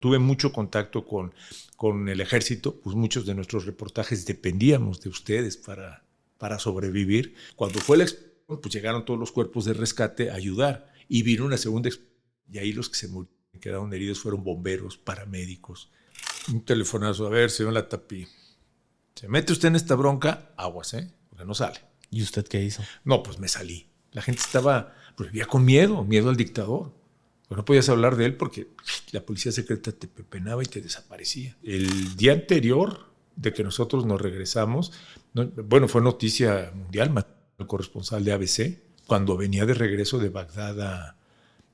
tuve mucho contacto con el ejército, pues muchos de nuestros reportajes dependíamos de ustedes para sobrevivir. Cuando fue la explosión, pues llegaron todos los cuerpos de rescate a ayudar y vino una segunda explosión y ahí los que se murieron, quedaron heridos fueron bomberos, paramédicos. Un telefonazo, a ver, señor Latapí, se mete usted en esta bronca, aguas, porque no sale. ¿Y usted qué hizo? No, pues me salí. La gente pues vivía con miedo al dictador. Pues no podías hablar de él porque la policía secreta te pepenaba y te desaparecía. El día anterior de que nosotros nos regresamos, fue noticia mundial, el corresponsal de ABC, cuando venía de regreso de Bagdad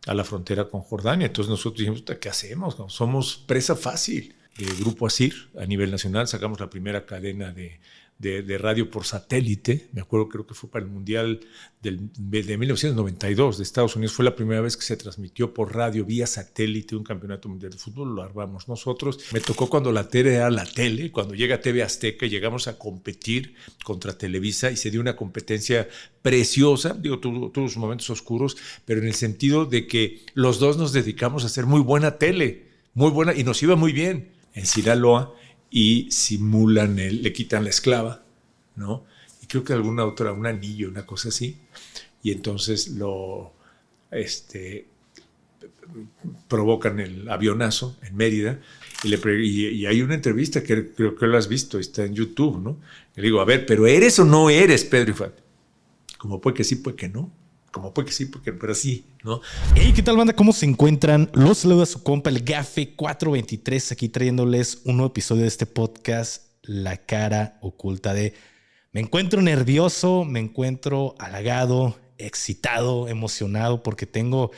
a la frontera con Jordania. Entonces nosotros dijimos, ¿qué hacemos? Somos presa fácil. Grupo ASIR, a nivel nacional, sacamos la primera cadena de radio por satélite. Me acuerdo, creo que fue para el Mundial de 1992 de Estados Unidos. Fue la primera vez que se transmitió por radio vía satélite un campeonato mundial de fútbol. Lo armamos nosotros. Me tocó cuando la tele era la tele. Cuando llega TV Azteca, llegamos a competir contra Televisa y se dio una competencia preciosa. Tuvo sus momentos oscuros, pero en el sentido de que los dos nos dedicamos a hacer muy buena tele, muy buena, y nos iba muy bien. En Sinaloa, y simulan le quitan la esclava, ¿no? Y creo que alguna otra, un anillo, una cosa así, y entonces provocan el avionazo en Mérida, y hay una entrevista que creo que lo has visto, está en YouTube, ¿no? Le digo, a ver, ¿pero eres o no eres Pedro Infante? Como puede que sí, puede que no. Como puede que sí, pero sí, ¿no? Hey, ¿qué tal, banda? ¿Cómo se encuentran? Los saluda su compa, el Gafe 423, aquí trayéndoles un nuevo episodio de este podcast, La Cara Oculta de... Me encuentro nervioso, me encuentro halagado, excitado, emocionado, porque tengo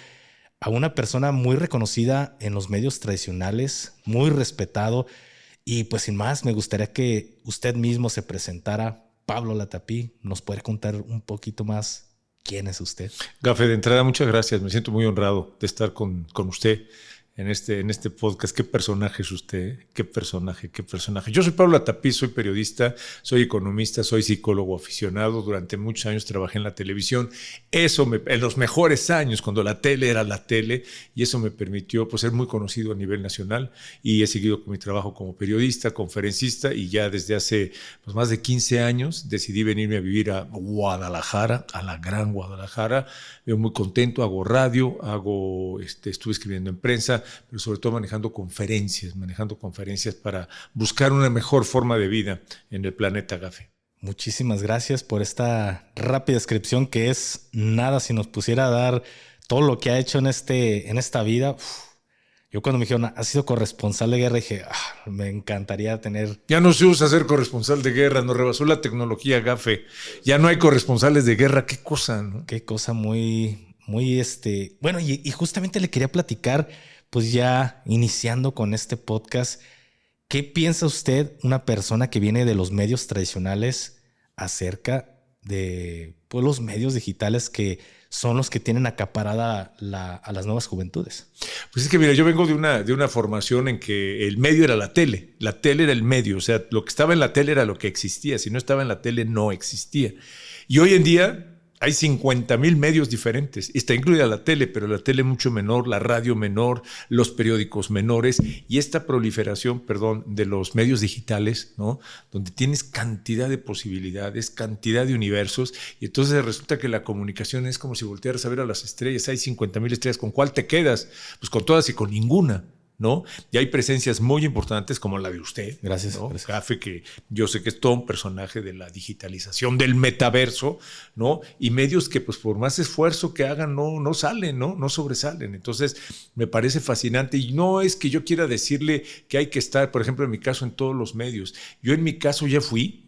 a una persona muy reconocida en los medios tradicionales, muy respetado, y pues sin más, me gustaría que usted mismo se presentara. Pablo Latapí, ¿nos puede contar un poquito más? ¿Quién es usted? Gafe, de entrada, muchas gracias. Me siento muy honrado de estar con usted en este podcast. ¿Qué personaje es usted? ¿Qué personaje? Yo soy Pablo Latapí, soy periodista, soy economista, soy psicólogo aficionado. Durante muchos años trabajé en la televisión. En los mejores años, cuando la tele era la tele, y eso me permitió ser muy conocido a nivel nacional. Y he seguido con mi trabajo como periodista, conferencista, y ya desde hace más de 15 años decidí venirme a vivir a Guadalajara, a la gran Guadalajara. Veo muy contento, hago radio, estuve escribiendo en prensa, pero sobre todo manejando conferencias para buscar una mejor forma de vida en el planeta, Gafe. Muchísimas gracias por esta rápida descripción, que es nada si nos pusiera a dar todo lo que ha hecho en esta vida. Yo cuando me dijeron, has sido corresponsal de guerra, dije, me encantaría tener... Ya no se usa ser corresponsal de guerra, nos rebasó la tecnología, Gafe. Ya no hay corresponsales de guerra, qué cosa, ¿no? Qué cosa muy... Bueno, y justamente le quería platicar, pues ya iniciando con este podcast, ¿qué piensa usted, una persona que viene de los medios tradicionales, acerca de los medios digitales que son los que tienen acaparada a las nuevas juventudes? Pues es que mira, yo vengo de una formación en que el medio era la tele era el medio, o sea, lo que estaba en la tele era lo que existía, si no estaba en la tele no existía. Y hoy en día hay 50,000 medios diferentes. Está incluida la tele, pero la tele mucho menor, la radio menor, los periódicos menores, y esta proliferación, de los medios digitales, ¿no? Donde tienes cantidad de posibilidades, cantidad de universos, y entonces resulta que la comunicación es como si voltearas a ver a las estrellas. Hay 50,000 estrellas. ¿Con cuál te quedas? Pues con todas y con ninguna, ¿no? Y hay presencias muy importantes como la de usted. Gracias. ¿no? Gracias. Gafe, que yo sé que es todo un personaje de la digitalización, del metaverso, ¿no? Y medios que, pues, por más esfuerzo que hagan, no salen, no sobresalen. Entonces, me parece fascinante. Y no es que yo quiera decirle que hay que estar, por ejemplo, en mi caso, en todos los medios. Yo en mi caso ya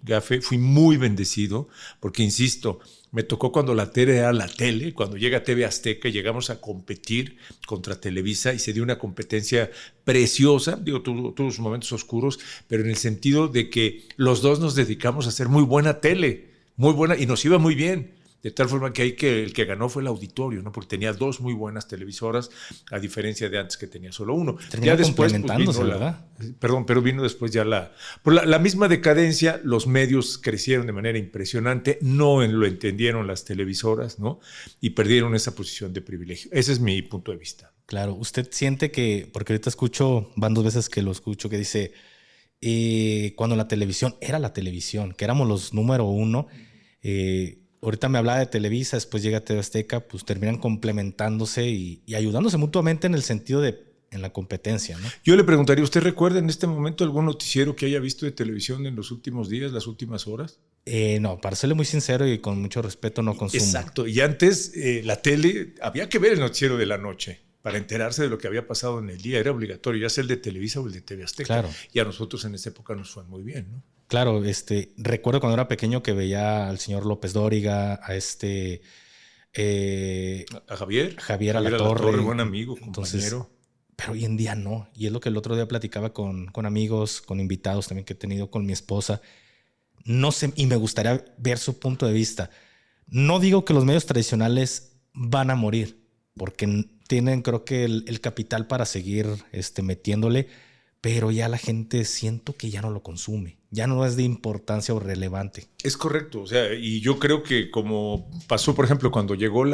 Gafe, fui muy bendecido, porque, insisto, me tocó cuando la tele era la tele, cuando llega TV Azteca, llegamos a competir contra Televisa y se dio una competencia preciosa. Tuvo sus momentos oscuros, pero en el sentido de que los dos nos dedicamos a hacer muy buena tele, muy buena, y nos iba muy bien. De tal forma que el que ganó fue el auditorio, ¿no? Porque tenía dos muy buenas televisoras, a diferencia de antes que tenía solo uno. Terminó ya después, complementándose, ¿verdad? Pero vino después ya la misma decadencia. Los medios crecieron de manera impresionante, no lo entendieron las televisoras, ¿no? Y perdieron esa posición de privilegio. Ese es mi punto de vista. Claro, usted siente que, porque ahorita van 2 veces que lo escucho, que dice, cuando la televisión era la televisión, que éramos los número 1, ahorita me hablaba de Televisa, después llega TV Azteca, pues terminan complementándose y ayudándose mutuamente en el sentido en la competencia, ¿no? Yo le preguntaría, ¿usted recuerda en este momento algún noticiero que haya visto de televisión en los últimos días, las últimas horas? No, para serle muy sincero y con mucho respeto, no consumo. Exacto, y antes la tele, había que ver el noticiero de la noche para enterarse de lo que había pasado en el día. Era obligatorio, ya sea el de Televisa o el de TV Azteca. Claro. Y a nosotros en esa época nos fue muy bien, ¿no? Claro, recuerdo cuando era pequeño que veía al señor López Dóriga, a Javier Alatorre, buen amigo, compañero. Entonces, pero hoy en día no. Y es lo que el otro día platicaba con amigos, con invitados también que he tenido con mi esposa. No sé, y me gustaría ver su punto de vista. No digo que los medios tradicionales van a morir, porque tienen, creo que, el capital para seguir metiéndole, pero ya la gente siento que ya no lo consume. Ya no es de importancia o relevante. Es correcto. O sea, y yo creo que como pasó, por ejemplo, cuando llegó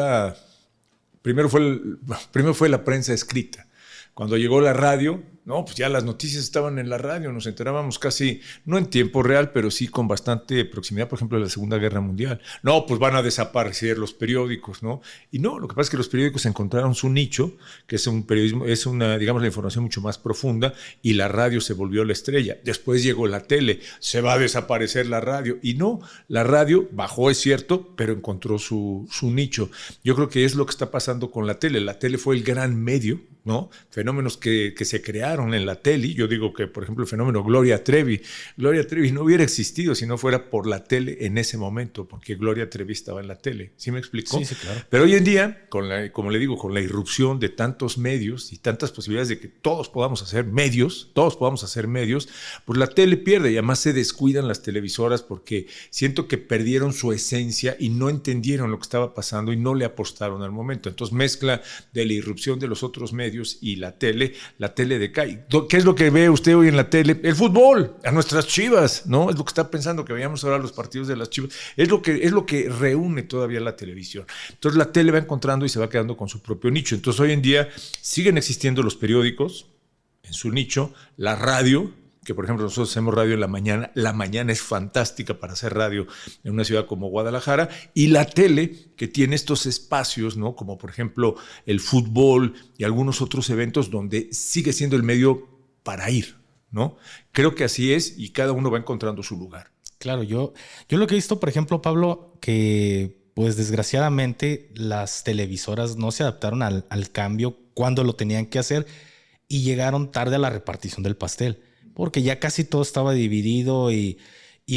primero fue la prensa escrita. Cuando llegó la radio, no, pues ya las noticias estaban en la radio, nos enterábamos casi, no en tiempo real, pero sí con bastante proximidad, por ejemplo, de la Segunda Guerra Mundial. No, pues van a desaparecer los periódicos, ¿no? Y no, lo que pasa es que los periódicos encontraron su nicho, que es un periodismo, es una, digamos, la información mucho más profunda, y la radio se volvió la estrella. Después llegó la tele, se va a desaparecer la radio. Y no, la radio bajó, es cierto, pero encontró su nicho. Yo creo que es lo que está pasando con la tele. La tele fue el gran medio, ¿no? Fenómenos que se crearon en la tele. Yo digo que, por ejemplo, el fenómeno Gloria Trevi no hubiera existido si no fuera por la tele en ese momento, porque Gloria Trevi estaba en la tele. ¿Sí me explico? Sí, claro. Pero hoy en día, como le digo, con la irrupción de tantos medios y tantas posibilidades de que todos podamos hacer medios, pues la tele pierde, y además se descuidan las televisoras porque siento que perdieron su esencia y no entendieron lo que estaba pasando y no le apostaron al momento. Entonces, mezcla de la irrupción de los otros medios y la tele decae. ¿Qué es lo que ve usted hoy en la tele? El fútbol, a nuestras Chivas, ¿no? Es lo que está pensando, que veamos ahora los partidos de las Chivas. Es lo que reúne todavía la televisión. Entonces la tele va encontrando y se va quedando con su propio nicho. Entonces hoy en día siguen existiendo los periódicos en su nicho, la radio, que por ejemplo nosotros hacemos radio en la mañana es fantástica para hacer radio en una ciudad como Guadalajara, y la tele, que tiene estos espacios, ¿no? Como por ejemplo el fútbol y algunos otros eventos donde sigue siendo el medio para ir, ¿no? Creo que así es, y cada uno va encontrando su lugar. Claro, yo lo que he visto, por ejemplo, Pablo, que pues desgraciadamente las televisoras no se adaptaron al cambio cuando lo tenían que hacer y llegaron tarde a la repartición del pastel, porque ya casi todo estaba dividido y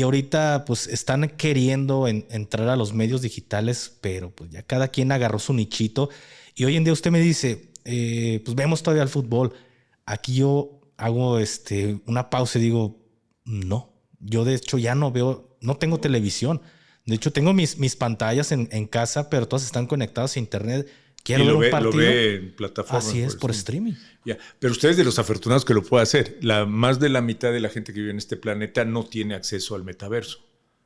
ahorita pues están queriendo entrar a los medios digitales, pero pues ya cada quien agarró su nichito. Y hoy en día usted me dice, pues vemos todavía el fútbol. Aquí yo hago una pausa y digo, no, yo de hecho ya no tengo televisión. De hecho tengo mis pantallas en casa, pero todas están conectadas a internet. Quiero ver un partido. Lo ve en plataformas. Así es, por streaming. Ya. Pero usted es de los afortunados que lo puede hacer. Más de la mitad de la gente que vive en este planeta no tiene acceso al metaverso.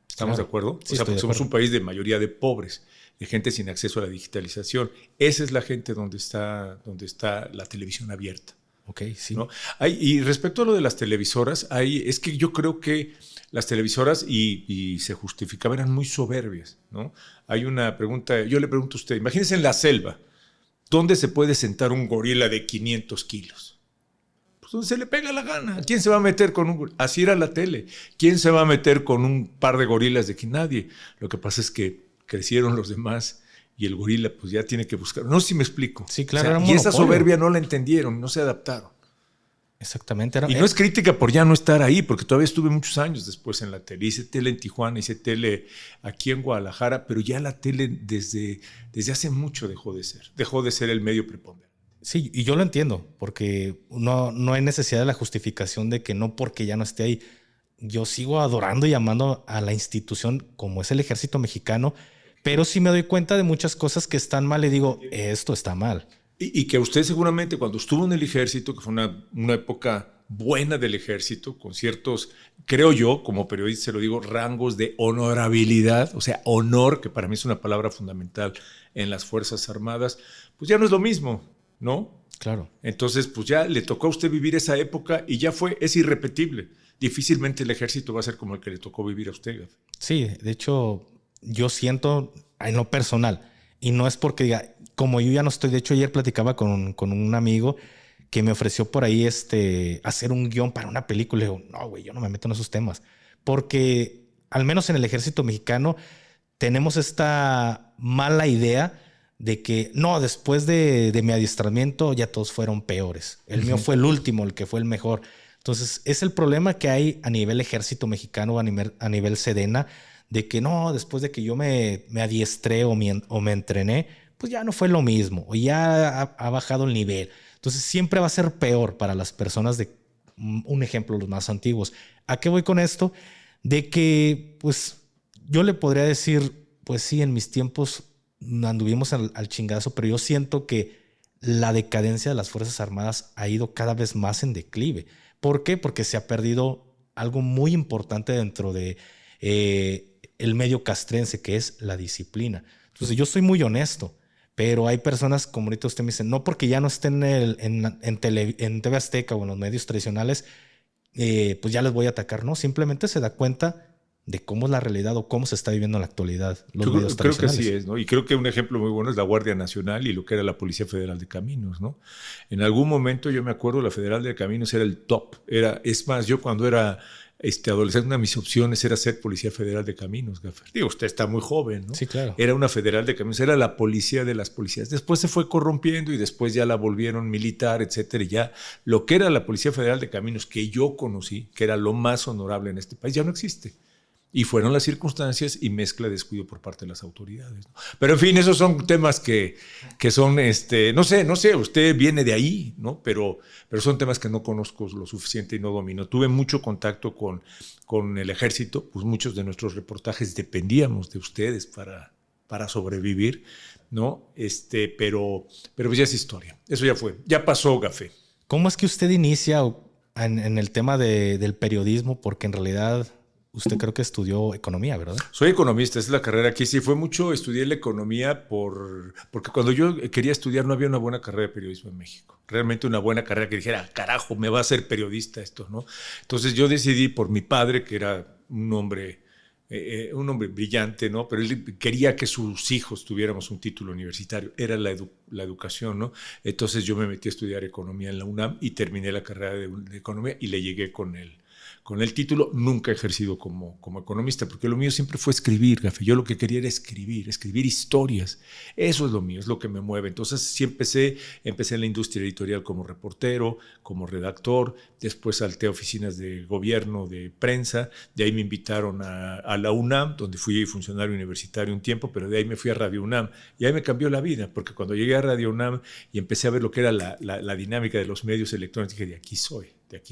¿Estamos de acuerdo? Sí, o sea, porque somos un país de mayoría de pobres, de gente sin acceso a la digitalización. Esa es la gente donde está la televisión abierta. Ok, sí. ¿No? Y respecto a lo de las televisoras, es que yo creo que las televisoras, y se justificaba, eran muy soberbias, ¿no? Hay una pregunta, yo le pregunto a usted, imagínense en la selva, ¿dónde se puede sentar un gorila de 500 kilos? Pues donde se le pega la gana. ¿Quién se va a meter con un gorila? Así era la tele. ¿Quién se va a meter con un par de gorilas de aquí? Nadie. Lo que pasa es que crecieron los demás y el gorila pues ya tiene que buscar. No sé si me explico. Sí, claro. O sea, y esa soberbia no la entendieron, no se adaptaron. Exactamente. Y no es crítica por ya no estar ahí, porque todavía estuve muchos años después en la tele. Hice tele en Tijuana, hice tele aquí en Guadalajara, pero ya la tele desde hace mucho dejó de ser el medio preponderante. Sí, y yo lo entiendo, porque no hay necesidad de la justificación de que no porque ya no esté ahí. Yo sigo adorando y amando a la institución como es el Ejército Mexicano, pero sí me doy cuenta de muchas cosas que están mal y digo, esto está mal. Y que usted seguramente cuando estuvo en el ejército, que fue una época buena del ejército, con ciertos, creo yo, como periodista se lo digo, rangos de honorabilidad, o sea, honor, que para mí es una palabra fundamental en las Fuerzas Armadas, pues ya no es lo mismo, ¿no? Claro. Entonces, pues ya le tocó a usted vivir esa época y ya es irrepetible. Difícilmente el ejército va a ser como el que le tocó vivir a usted, Gafé. Sí, de hecho, yo siento en lo personal, y no es porque diga, como yo ya no estoy, de hecho ayer platicaba con un amigo que me ofreció por ahí hacer un guión para una película. Y digo, no, güey, yo no me meto en esos temas. Porque al menos en el ejército mexicano tenemos esta mala idea de que no, después de mi adiestramiento ya todos fueron peores. El mío fue el último, el que fue el mejor. Entonces, es el problema que hay a nivel ejército mexicano, a nivel Sedena, de que no, después de que yo me adiestré o me entrené, pues ya no fue lo mismo, o ya ha bajado el nivel. Entonces, siempre va a ser peor para las personas de, un ejemplo, los más antiguos. ¿A qué voy con esto? De que, pues, yo le podría decir, pues sí, en mis tiempos anduvimos al chingazo, pero yo siento que la decadencia de las Fuerzas Armadas ha ido cada vez más en declive. ¿Por qué? Porque se ha perdido algo muy importante dentro de el medio castrense, que es la disciplina. Entonces, yo soy muy honesto, pero hay personas, como ahorita usted me dice, no porque ya no estén en TV Azteca o en los medios tradicionales, pues ya les voy a atacar. No, simplemente se da cuenta de cómo es la realidad o cómo se está viviendo en la actualidad los medios creo que tradicionales. así es, ¿no? Y creo que un ejemplo muy bueno es la Guardia Nacional y lo que era la Policía Federal de Caminos, ¿no? En algún momento yo me acuerdo la Federal de Caminos era el top. Es más, yo cuando era adolescente, una de mis opciones era ser Policía Federal de Caminos, Gaffer. Digo, usted está muy joven, ¿no? Sí, claro. Era una Federal de Caminos, era la policía de las policías. Después se fue corrompiendo y después ya la volvieron militar, etcétera. Y ya lo que era la Policía Federal de Caminos que yo conocí, que era lo más honorable en este país, ya no existe. Y fueron las circunstancias y mezcla de descuido por parte de las autoridades, ¿no? Pero en fin, esos son temas que son, no sé, usted viene de ahí, ¿no? Pero son temas que no conozco lo suficiente y no domino. Tuve mucho contacto con el ejército, pues muchos de nuestros reportajes dependíamos de ustedes para sobrevivir, ¿no? Pero pues ya es historia, eso ya fue, ya pasó, Gafé. ¿Cómo es que usted inicia en el tema del periodismo? Porque en realidad usted creo que estudió economía, ¿verdad? Soy economista, esa es la carrera que sí fue mucho. Estudié la economía porque cuando yo quería estudiar no había una buena carrera de periodismo en México. Realmente una buena carrera que dijera, carajo, me va a hacer periodista esto, ¿no? Entonces yo decidí por mi padre, que era un hombre brillante, ¿no? Pero él quería que sus hijos tuviéramos un título universitario. Era la educación, ¿no? Entonces yo me metí a estudiar economía en la UNAM y terminé la carrera de economía y le llegué con el título. Nunca he ejercido como economista, porque lo mío siempre fue escribir, Gafé. Yo lo que quería era escribir historias. Eso es lo mío, es lo que me mueve. Entonces sí empecé en la industria editorial como reportero, como redactor. Después salté a oficinas de gobierno, de prensa. De ahí me invitaron a la UNAM, donde fui funcionario universitario un tiempo, pero de ahí me fui a Radio UNAM. Y ahí me cambió la vida, porque cuando llegué a Radio UNAM y empecé a ver lo que era la dinámica de los medios electrónicos, dije, de aquí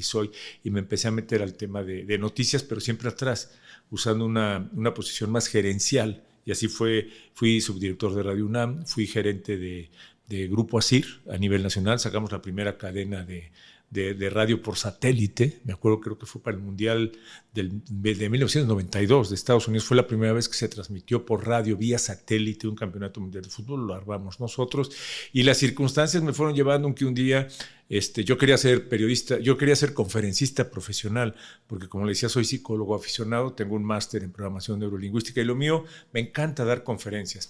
soy, y me empecé a meter al tema de noticias, pero siempre atrás, usando una posición más gerencial, y así fui subdirector de Radio UNAM, fui gerente de Grupo ASIR a nivel nacional, sacamos la primera cadena de radio por satélite. Me acuerdo, creo que fue para el Mundial de 1992 de Estados Unidos. Fue la primera vez que se transmitió por radio vía satélite un campeonato mundial de fútbol. Lo armamos nosotros. Y las circunstancias me fueron llevando a que un día yo quería ser periodista, yo quería ser conferencista profesional, porque como le decía, soy psicólogo aficionado, tengo un máster en programación neurolingüística y lo mío, me encanta dar conferencias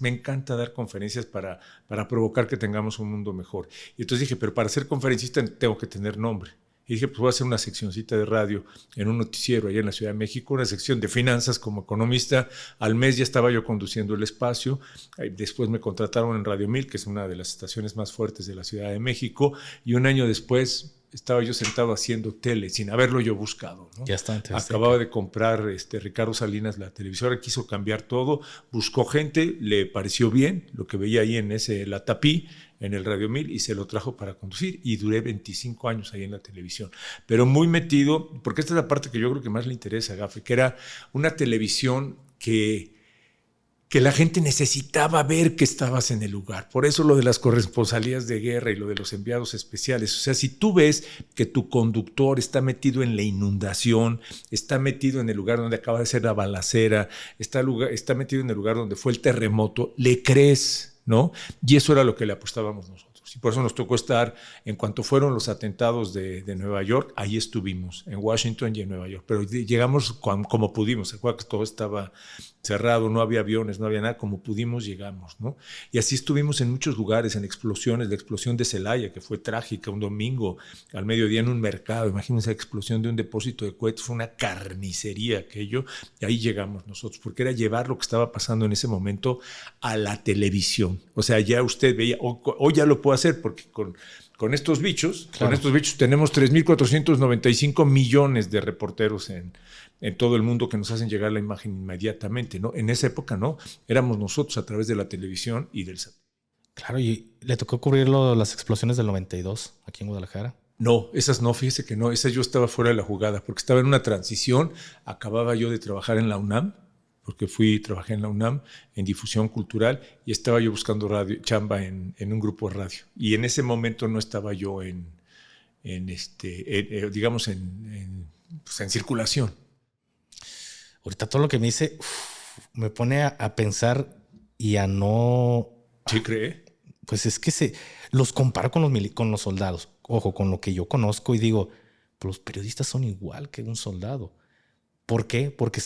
para provocar que tengamos un mundo mejor. Y entonces dije, pero para ser conferencista tengo que tener nombre. Y dije, pues voy a hacer una seccioncita de radio en un noticiero allá en la Ciudad de México, una sección de finanzas como economista. Al mes ya estaba yo conduciendo el espacio. Después me contrataron en Radio 1000, que es una de las estaciones más fuertes de la Ciudad de México. Y un año después estaba yo sentado haciendo tele, sin haberlo yo buscado, ¿no? Ya está. Acababa de comprar Ricardo Salinas la televisora, quiso cambiar todo, buscó gente, le pareció bien lo que veía ahí en la tapí, en el Radio 1000, y se lo trajo para conducir, y duré 25 años ahí en la televisión, pero muy metido, porque esta es la parte que yo creo que más le interesa a Gafé, que era una televisión que la gente necesitaba ver que estabas en el lugar. Por eso lo de las corresponsalías de guerra y lo de los enviados especiales. O sea, si tú ves que tu conductor está metido en la inundación, está metido en el lugar donde acaba de ser la balacera, está metido en el lugar donde fue el terremoto, le crees, ¿no? Y eso era lo que le apostábamos nosotros. nosotros. Y por eso nos tocó estar, en cuanto fueron los atentados de Nueva York, ahí estuvimos, en Washington y en Nueva York. Pero llegamos como pudimos. Se acuerda que todo estaba cerrado, no había aviones, no había nada. Como pudimos, llegamos, ¿no? Y así estuvimos en muchos lugares, en explosiones. La explosión de Celaya, que fue trágica, un domingo al mediodía en un mercado. Imagínense la explosión de un depósito de cohetes. Fue una carnicería aquello. Y ahí llegamos nosotros, porque era llevar lo que estaba pasando en ese momento a la televisión. O sea, ya usted veía, hoy ya lo puede hacer, porque con estos bichos, claro, con estos bichos tenemos 3.495 millones de reporteros en todo el mundo que nos hacen llegar la imagen inmediatamente, ¿no? En esa época no, éramos nosotros a través de la televisión y del satélite. Claro, y le tocó cubrir las explosiones del 92 aquí en Guadalajara. No, esas no, fíjese que no, esas yo estaba fuera de la jugada, porque estaba en una transición, acababa yo de trabajar en la UNAM, porque trabajé en la UNAM en difusión cultural y estaba yo buscando chamba en un grupo de radio. Y en ese momento no estaba yo digamos, en circulación. Ahorita todo lo que me dice me pone a pensar y a no... ¿Sí cree? Pues es que los comparo con los soldados. Ojo, con lo que yo conozco y digo, pues los periodistas son igual que un soldado. ¿Por qué? Porque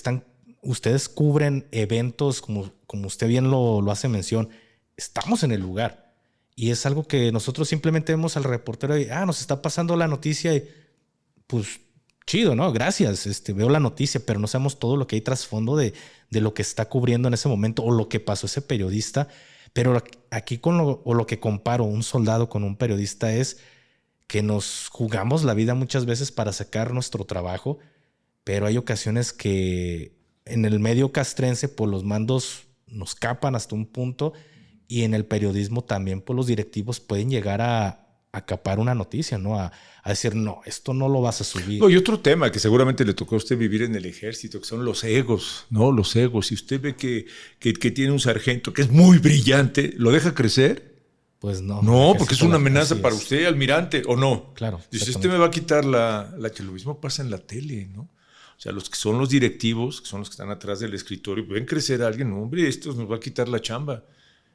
ustedes cubren eventos, como usted bien lo hace mención, estamos en el lugar. Y es algo que nosotros simplemente vemos al reportero y, nos está pasando la noticia y pues chido, ¿no? Gracias, veo la noticia, pero no sabemos todo lo que hay trasfondo de lo que está cubriendo en ese momento o lo que pasó ese periodista. Pero aquí lo que comparo un soldado con un periodista es que nos jugamos la vida muchas veces para sacar nuestro trabajo, pero hay ocasiones que en el medio castrense, pues los mandos nos capan hasta un punto y en el periodismo también, pues los directivos pueden llegar a acapar una noticia, ¿no? A decir, no, esto no lo vas a subir. No, y otro tema que seguramente le tocó a usted vivir en el ejército, que son los egos, ¿no? Los egos. Si usted ve que tiene un sargento que es muy brillante, ¿lo deja crecer? Pues no. No, porque es una amenaza para usted, almirante, ¿o no? Claro. Dice, usted me va a quitar que lo mismo pasa en la tele, ¿no? O sea, los que son los directivos, que son los que están atrás del escritorio, ven crecer a alguien, no, hombre, esto nos va a quitar la chamba.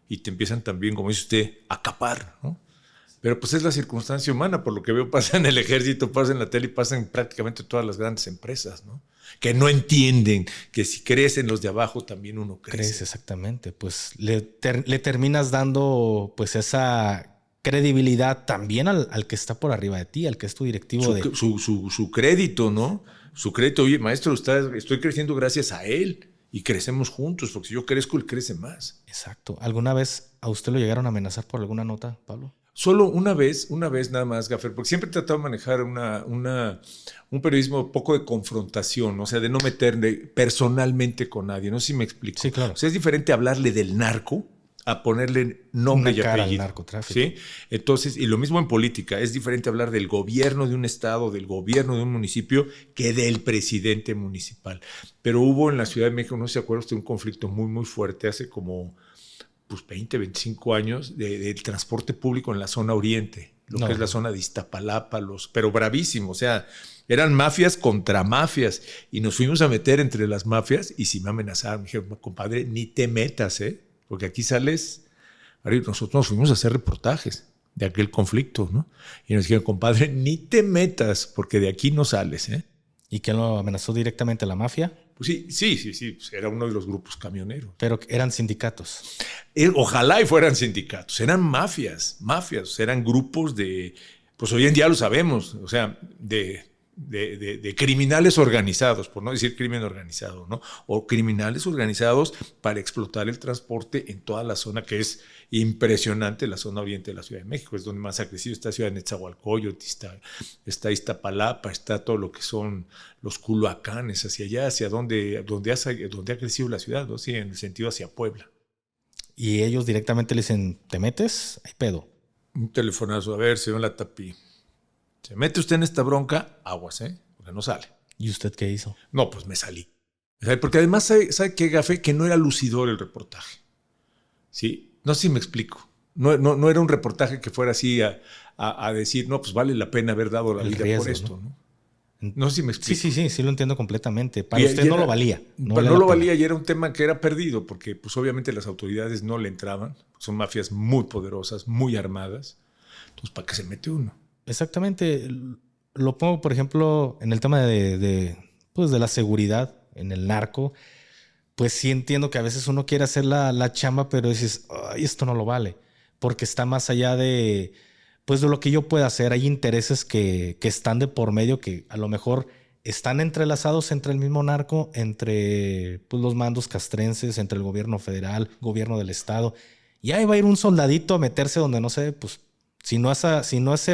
Y te empiezan también, como dice usted, a acapar, ¿no? Pero pues es la circunstancia humana, por lo que veo pasa en el ejército, pasa en la tele y pasa en prácticamente todas las grandes empresas, ¿no? Que no entienden que si crecen los de abajo también uno crece. Crece, exactamente. Pues le terminas dando pues esa credibilidad también al que está por arriba de ti, al que es tu directivo. Su crédito, ¿no? Su crédito, oye, maestro, estoy creciendo gracias a él y crecemos juntos, porque si yo crezco, él crece más. Exacto. ¿Alguna vez a usted lo llegaron a amenazar por alguna nota, Pablo? Solo una vez nada más, Gaffer, porque siempre he tratado de manejar un periodismo poco de confrontación, o sea, de no meterme personalmente con nadie, no sé si me explico. Sí, claro. O sea, es diferente hablarle del narco a ponerle nombre y apellido. Al narcotráfico. ¿Sí? Entonces, y lo mismo en política, es diferente hablar del gobierno de un estado, del gobierno de un municipio, que del presidente municipal. Pero hubo en la Ciudad de México, no sé si se acuerda usted, un conflicto muy, muy fuerte hace como 20, 25 años del transporte público en la zona oriente, que es la zona de Iztapalapa, pero bravísimo, o sea, eran mafias contra mafias y nos fuimos a meter entre las mafias y si me amenazaron, me dijeron, compadre, ni te metas, porque aquí sales. Nosotros nos fuimos a hacer reportajes de aquel conflicto, ¿no? Y nos dijeron, compadre, ni te metas porque de aquí no sales, ¿Y quién lo amenazó directamente? ¿La mafia? Pues sí, pues era uno de los grupos camioneros. Pero eran sindicatos. Ojalá y fueran sindicatos, eran mafias, eran grupos pues hoy en día lo sabemos, o sea, de criminales organizados, por no decir crimen organizado, ¿no? O criminales organizados para explotar el transporte en toda la zona que es impresionante, la zona oriente de la Ciudad de México, es donde más ha crecido, está Ciudad de Nezahualcóyotl, está Iztapalapa, está todo lo que son los Culhuacanes, hacia allá, hacia donde ha crecido la ciudad, ¿no? Sí, en el sentido hacia Puebla. Y ellos directamente le dicen, ¿te metes? Hay pedo. Un telefonazo, a ver, señor Latapí. Se mete usted en esta bronca, aguas, porque no sale. ¿Y usted qué hizo? No, pues me salí. Porque además, ¿sabe qué, Gafé? Que no era lucidor el reportaje. ¿Sí? No sé si me explico. No era un reportaje que fuera así a decir, no, pues vale la pena haber dado la vida por esto, ¿no? No sé si me explico. Sí, lo entiendo completamente. Para usted no lo valía. No lo valía y era un tema que era perdido porque pues obviamente las autoridades no le entraban. Son mafias muy poderosas, muy armadas. Entonces, ¿para qué se mete uno? Exactamente. Lo pongo, por ejemplo, en el tema pues de la seguridad en el narco. Pues sí entiendo que a veces uno quiere hacer la chamba, pero dices, ay, esto no lo vale, porque está más allá pues de lo que yo pueda hacer. Hay intereses que están de por medio, que a lo mejor están entrelazados entre el mismo narco, entre pues, los mandos castrenses, entre el gobierno federal, gobierno del estado. Y ahí va a ir un soldadito a meterse donde no sé, pues si no es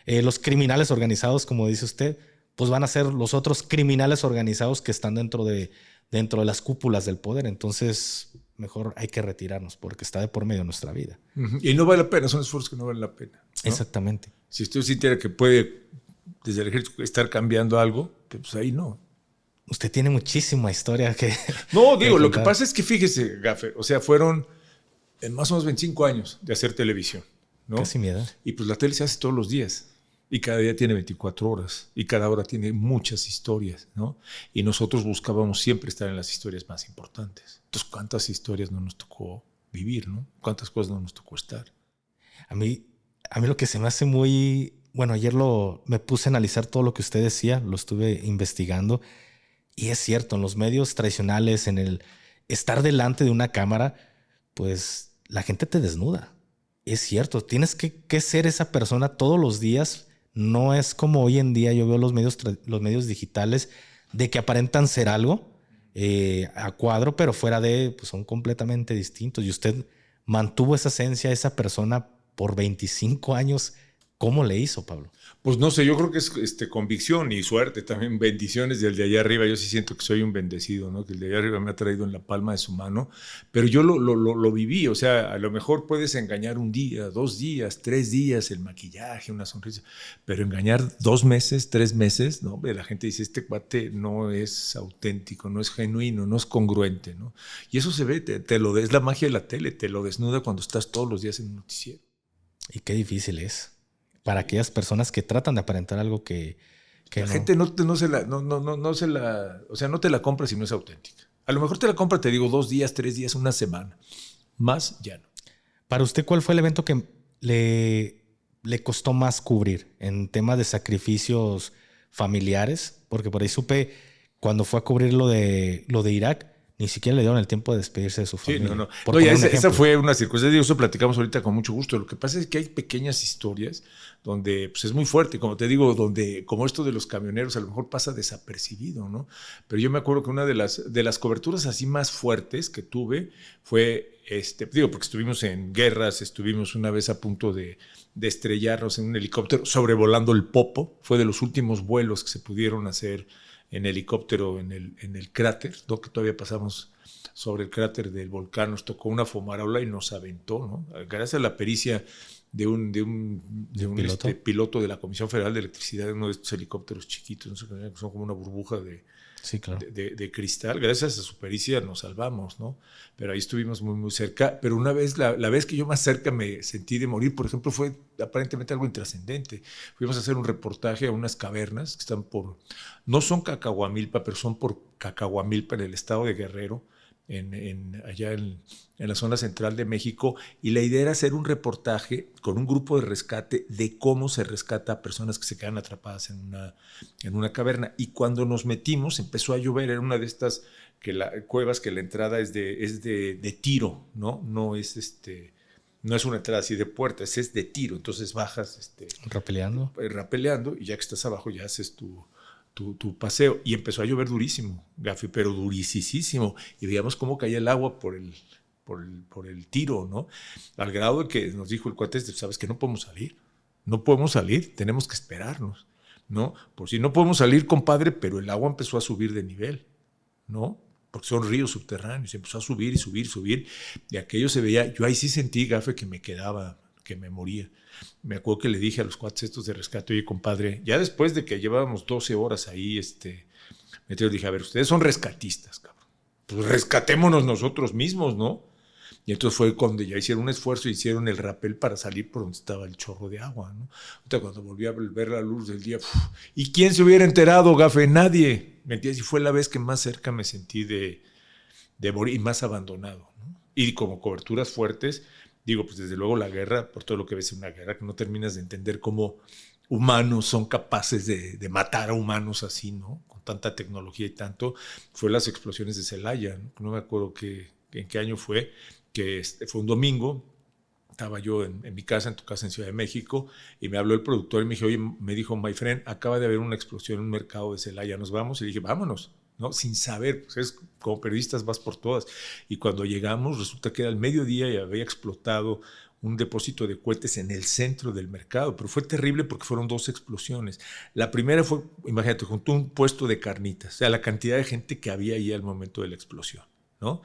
los criminales organizados, como dice usted, pues van a ser los otros criminales organizados que están dentro de las cúpulas del poder. Entonces, mejor hay que retirarnos porque está de por medio de nuestra vida. Uh-huh. Y no vale la pena, son esfuerzos que no valen la pena, ¿no? Exactamente. Si usted sintiera que puede, desde el ejército, estar cambiando algo, pues ahí no. Usted tiene muchísima historia que... No, digo, lo que pasa es que fíjese, Gaffer, o sea, fueron más o menos 25 años de hacer televisión, ¿no? Casi mi edad. Y pues la tele se hace todos los días. Y cada día tiene 24 horas. Y cada hora tiene muchas historias, ¿no? Y nosotros buscábamos siempre estar en las historias más importantes. Entonces, ¿cuántas historias no nos tocó vivir, no? ¿Cuántas cosas no nos tocó estar? A mí lo que se me hace muy... Bueno, ayer me puse a analizar todo lo que usted decía, lo estuve investigando. Y es cierto, en los medios tradicionales, en el estar delante de una cámara, pues la gente te desnuda. Es cierto, tienes que ser esa persona todos los días. No es como hoy en día yo veo los medios digitales de que aparentan ser algo a cuadro, pero fuera pues son completamente distintos. Y usted mantuvo esa esencia, esa persona por 25 años. ¿Cómo le hizo, Pablo? Pues no sé, yo creo que es convicción y suerte, también bendiciones del de allá arriba. Yo sí siento que soy un bendecido, ¿no? Que el de allá arriba me ha traído en la palma de su mano, pero yo lo viví. O sea, a lo mejor puedes engañar un día, 2 días, 3 días, el maquillaje, una sonrisa, pero engañar 2 meses, 3 meses, ¿no? La gente dice, este cuate no es auténtico, no es genuino, no es congruente, ¿no? Y eso se ve, es la magia de la tele, te lo desnuda cuando estás todos los días en un noticiero. Y qué difícil es para aquellas personas que tratan de aparentar algo que la gente no se la, o sea, no te la compra si no es auténtica. A lo mejor te la compra, te digo, 2 días, 3 días, una semana. Más ya no. Para usted, ¿cuál fue el evento que le costó más cubrir en tema de sacrificios familiares? Porque por ahí supe, cuando fue a cubrir lo de Irak, ni siquiera le dieron el tiempo de despedirse de su familia. Sí, no. Esa fue una circunstancia. Eso platicamos ahorita con mucho gusto. Lo que pasa es que hay pequeñas historias donde pues, es muy fuerte, como te digo, donde como esto de los camioneros a lo mejor pasa desapercibido, ¿no? Pero yo me acuerdo que una de las coberturas así más fuertes que tuve fue, porque estuvimos en guerras, estuvimos una vez a punto de estrellarnos en un helicóptero sobrevolando el Popo. Fue de los últimos vuelos que se pudieron hacer en helicóptero en el cráter, ¿no? Que todavía pasamos sobre el cráter del volcán, nos tocó una fumarola y nos aventó, ¿no? Gracias a la pericia de un piloto de la Comisión Federal de Electricidad, uno de estos helicópteros chiquitos, ¿no? Que son como una burbuja sí, claro, de cristal. Gracias a su pericia nos salvamos, ¿no? Pero ahí estuvimos muy, muy cerca. Pero una vez, la vez que yo más cerca me sentí de morir, por ejemplo, fue aparentemente algo intrascendente. Fuimos a hacer un reportaje a unas cavernas que están no son Cacahuamilpa, pero son por Cacahuamilpa en el estado de Guerrero, allá en la zona central de México, y la idea era hacer un reportaje con un grupo de rescate de cómo se rescata a personas que se quedan atrapadas en una caverna. Y cuando nos metimos empezó a llover, era una de estas cuevas que la entrada es de tiro, ¿no? No es no es una entrada así de puertas, es de tiro, entonces bajas rapeleando y ya que estás abajo ya haces tu paseo, y empezó a llover durísimo, Gafi, pero durísimo, y veíamos cómo caía el agua por el tiro, ¿no? Al grado de que nos dijo el cuate, sabes que no podemos salir, tenemos que esperarnos, ¿no? Por si no podemos salir, compadre, pero el agua empezó a subir de nivel, ¿no? Porque son ríos subterráneos, empezó a subir y subir, y aquello se veía, yo ahí sí sentí, Gafe, que me moría. Me acuerdo que le dije a los cuates estos de rescate, oye, compadre, ya después de que llevábamos 12 horas ahí, le dije, a ver, ustedes son rescatistas, cabrón, pues rescatémonos nosotros mismos, ¿no? Y entonces fue cuando ya hicieron un esfuerzo, hicieron el rapel para salir por donde estaba el chorro de agua, ¿no? Entonces, cuando volví a ver la luz del día, ¿y quién se hubiera enterado, Gafe? Nadie. ¿Me entiendes? Y fue la vez que más cerca me sentí de morir y más abandonado, ¿no? Y como coberturas fuertes, Digo, pues desde luego la guerra, por todo lo que ves en una guerra, que no terminas de entender cómo humanos son capaces de matar a humanos así, ¿no? Con tanta tecnología y tanto, fue las explosiones de Celaya, ¿no? No me acuerdo en qué año fue, que fue un domingo, estaba yo en mi casa, en tu casa en Ciudad de México, y me habló el productor y me dijo, oye, me dijo, my friend, acaba de haber una explosión en un mercado de Celaya, ¿nos vamos? Y dije, vámonos, ¿no? Sin saber, pues como periodistas vas por todas. Y cuando llegamos, resulta que era el mediodía y había explotado un depósito de cohetes en el centro del mercado, pero fue terrible porque fueron 2 explosiones. La primera fue, imagínate, junto a un puesto de carnitas, o sea, la cantidad de gente que había ahí al momento de la explosión, ¿no?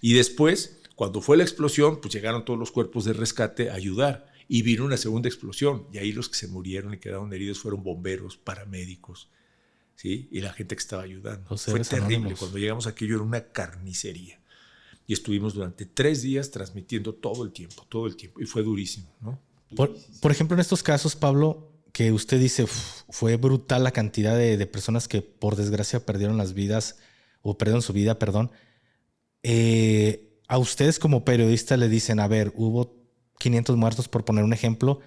Y después, cuando fue la explosión, pues llegaron todos los cuerpos de rescate a ayudar y vino una segunda explosión y ahí los que se murieron y quedaron heridos fueron bomberos, paramédicos, ¿sí? Y la gente que estaba ayudando. Fue terrible. Anónimos. Cuando llegamos aquello era una carnicería. Y estuvimos durante 3 días transmitiendo todo el tiempo. Y fue durísimo, ¿no? Por ejemplo, en estos casos, Pablo, que usted dice, fue brutal la cantidad de personas que por desgracia perdieron las vidas, o perdieron su vida, perdón. A ustedes como periodistas le dicen, a ver, hubo 500 muertos, por poner un ejemplo.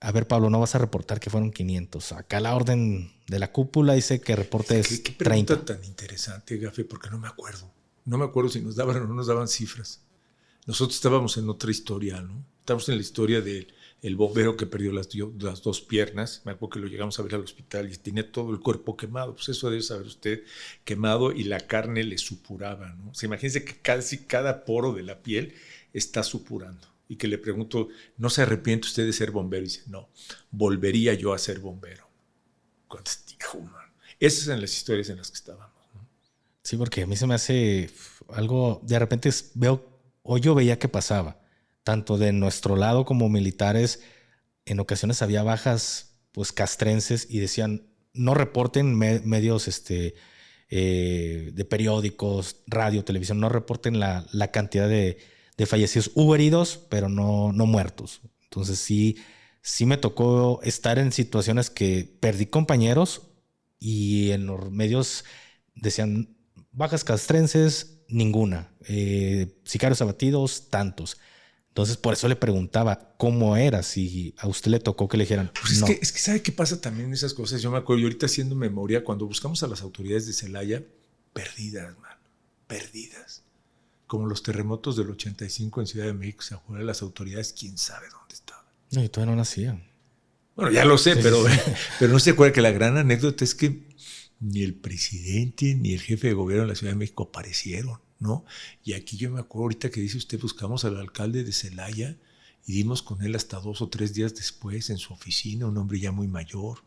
A ver, Pablo, no vas a reportar que fueron 500. Acá la orden de la cúpula dice que reportes 30. ¿Qué pregunta tan interesante, Gafe? Porque no me acuerdo. No me acuerdo si nos daban o no nos daban cifras. Nosotros estábamos en otra historia, ¿no? Estábamos en la historia del bombero que perdió las 2 piernas. Me acuerdo que lo llegamos a ver al hospital y tenía todo el cuerpo quemado. Pues eso debe saber usted, quemado, y la carne le supuraba, ¿no? O sea, imagínense que casi cada poro de la piel está supurando. Y que le pregunto, ¿no se arrepiente usted de ser bombero? Y dice, no, volvería yo a ser bombero. Hijo, man. Esas son las historias en las que estábamos, ¿no? Sí, porque a mí se me hace algo, de repente veo, o yo veía que pasaba, tanto de nuestro lado como militares, en ocasiones había bajas pues castrenses y decían, no reporten medios de periódicos, radio, televisión, no reporten la cantidad de fallecidos. Hubo heridos, pero no muertos. Entonces sí me tocó estar en situaciones que perdí compañeros y en los medios decían bajas castrenses, ninguna. Sicarios abatidos, tantos. Entonces por eso le preguntaba cómo era, si a usted le tocó que le dijeran pues no. Es que ¿sabe qué pasa también en esas cosas? Yo me acuerdo, y ahorita haciendo memoria, cuando buscamos a las autoridades de Celaya, perdidas, mano, perdidas. Como los terremotos del 85 en Ciudad de México, se acuerdan las autoridades, quién sabe dónde estaban. No, y todavía no nacían. Bueno, ya lo sé, Sí, pero, sí. pero no se acuerda que la gran anécdota es que ni el presidente ni el jefe de gobierno de la Ciudad de México aparecieron, ¿no? Y aquí yo me acuerdo ahorita que dice usted, buscamos al alcalde de Celaya y dimos con él hasta 2 o 3 días después en su oficina, un hombre ya muy mayor,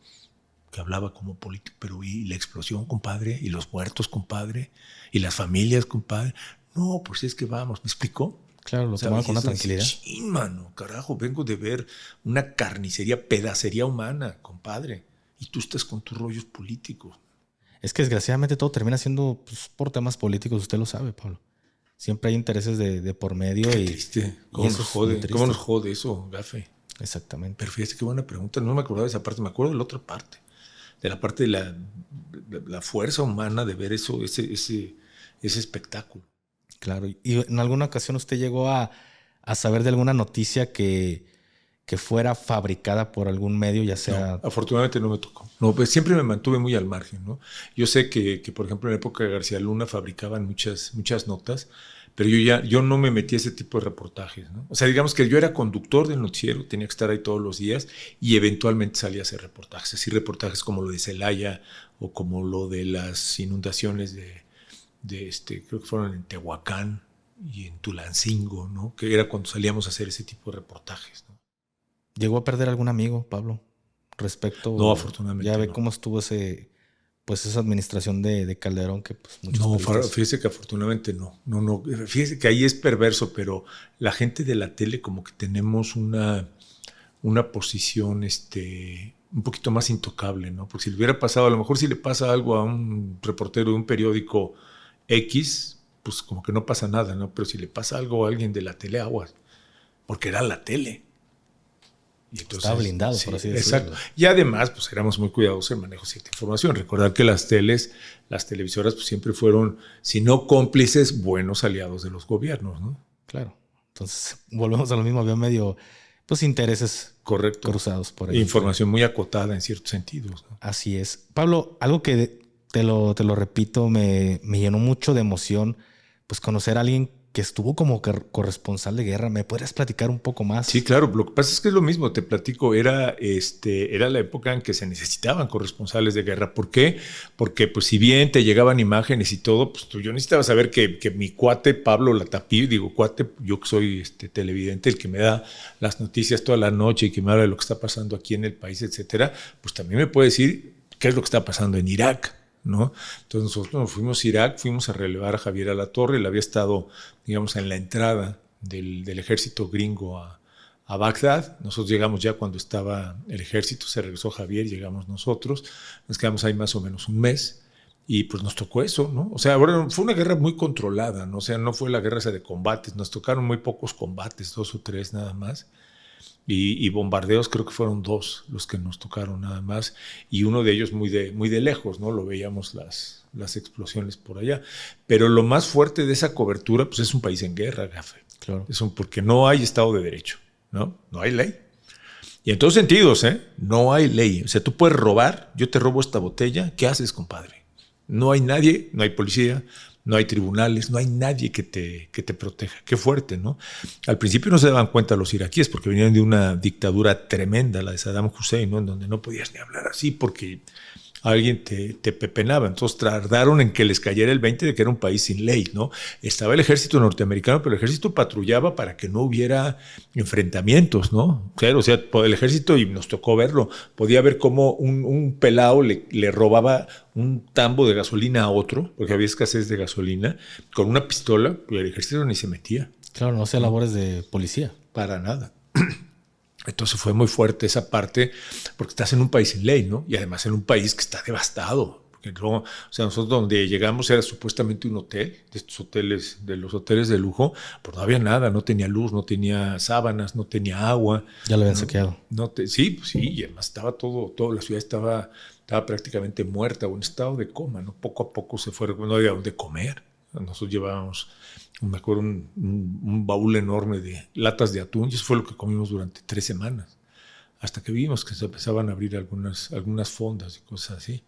que hablaba como político, pero y la explosión, compadre, y los muertos, compadre, y las familias, compadre. No, pues es que vamos, ¿me explicó? Claro, lo tomaban con una tranquilidad. Sí, mano, carajo, vengo de ver una carnicería, pedacería humana, compadre, y tú estás con tus rollos políticos. Es que desgraciadamente todo termina siendo pues, por temas políticos, usted lo sabe, Pablo. Siempre hay intereses de por medio. Qué triste. ¿Cómo nos jode eso, Gafe? Exactamente. Pero fíjate qué buena pregunta. No me acordaba de esa parte, me acuerdo de la otra parte. De la parte de la fuerza humana de ver eso, ese espectáculo. Claro. ¿Y en alguna ocasión usted llegó a saber de alguna noticia que fuera fabricada por algún medio, ya sea...? No, afortunadamente no me tocó. No, pues siempre me mantuve muy al margen, ¿no? Yo sé que por ejemplo, en la época de García Luna fabricaban muchas notas, pero yo no me metí a ese tipo de reportajes, ¿no? O sea, digamos que yo era conductor del noticiero, tenía que estar ahí todos los días y eventualmente salía a hacer reportajes. Así reportajes como lo de Celaya o como lo de las inundaciones creo que fueron en Tehuacán y en Tulancingo, ¿no? Que era cuando salíamos a hacer ese tipo de reportajes, ¿no? ¿Llegó a perder algún amigo, Pablo? Respecto... No, afortunadamente ya ve no. Cómo estuvo esa administración de Calderón que pues muchos... No, fíjese que afortunadamente no. Fíjese que ahí es perverso, pero la gente de la tele como que tenemos una posición un poquito más intocable, ¿no? Porque si le hubiera pasado, a lo mejor si le pasa algo a un reportero de un periódico X, pues como que no pasa nada, ¿no? Pero si le pasa algo a alguien de la tele, aguas, porque era la tele. Y entonces, estaba blindado, sí, por así decirlo. Exacto. Y además, pues éramos muy cuidadosos en el manejo de cierta información. Recordar que las televisoras pues, siempre fueron, si no cómplices, buenos aliados de los gobiernos, ¿no? Claro. Entonces, volvemos a lo mismo. Había medio, pues, intereses Correcto. cruzados por ahí. Información muy acotada en ciertos sentidos, ¿no? Así es. Pablo, algo que te lo repito, me llenó mucho de emoción, pues conocer a alguien que estuvo como corresponsal de guerra. ¿Me podrías platicar un poco más? Sí, claro. Lo que pasa es que es lo mismo, te platico, era la época en que se necesitaban corresponsales de guerra. ¿Por qué? Porque pues si bien te llegaban imágenes y todo, pues yo necesitaba saber que mi cuate Pablo Latapí, digo cuate, yo que soy televidente, el que me da las noticias toda la noche y que me habla de lo que está pasando aquí en el país, etcétera, pues también me puede decir qué es lo que está pasando en Irak, ¿no? Entonces nosotros nos fuimos a Irak, fuimos a relevar a Javier Alatorre. Él había estado, digamos, en la entrada del ejército gringo a Bagdad. Nosotros llegamos ya cuando estaba el ejército, se regresó Javier, llegamos nosotros, nos quedamos ahí más o menos un mes y pues nos tocó eso, ¿no? O sea, bueno, fue una guerra muy controlada, ¿no? O sea, no fue la guerra esa de combates, nos tocaron muy pocos combates, 2 o 3 nada más. Y bombardeos creo que fueron 2 los que nos tocaron nada más, y uno de ellos muy de lejos, ¿no? Lo veíamos las explosiones por allá. Pero lo más fuerte de esa cobertura, pues es un país en guerra, Gafe. Claro. Porque no hay Estado de Derecho, ¿no? No hay ley. Y en todos sentidos, no hay ley. O sea, tú puedes robar, yo te robo esta botella, ¿qué haces, compadre? No hay nadie, no hay policía, no hay tribunales, no hay nadie que te proteja. Qué fuerte, ¿no? Al principio no se daban cuenta los iraquíes porque venían de una dictadura tremenda, la de Saddam Hussein, ¿no? En donde no podías ni hablar así porque alguien te pepenaba. Entonces tardaron en que les cayera el 20 de que era un país sin ley, ¿no? Estaba el ejército norteamericano, pero el ejército patrullaba para que no hubiera enfrentamientos, ¿no? Claro, o sea, el ejército, y nos tocó verlo, podía ver cómo un pelao le robaba un tambo de gasolina a otro, porque había escasez de gasolina, con una pistola, y el ejército ni se metía. Claro, no hacía labores de policía. Para nada. Entonces fue muy fuerte esa parte, porque estás en un país sin ley, ¿no? Y además en un país que está devastado. Porque luego, o sea, nosotros donde llegamos era supuestamente un hotel, de estos hoteles, de los hoteles de lujo, pero no había nada, no tenía luz, no tenía sábanas, no tenía agua. Ya lo habían saqueado. Sí, y además estaba todo, la ciudad estaba prácticamente muerta o en estado de coma, ¿no? Poco a poco se fue, no había dónde comer. Nosotros llevábamos, me acuerdo, un baúl enorme de latas de atún, y eso fue lo que comimos durante 3 semanas, hasta que vimos que se empezaban a abrir algunas fondas y cosas así.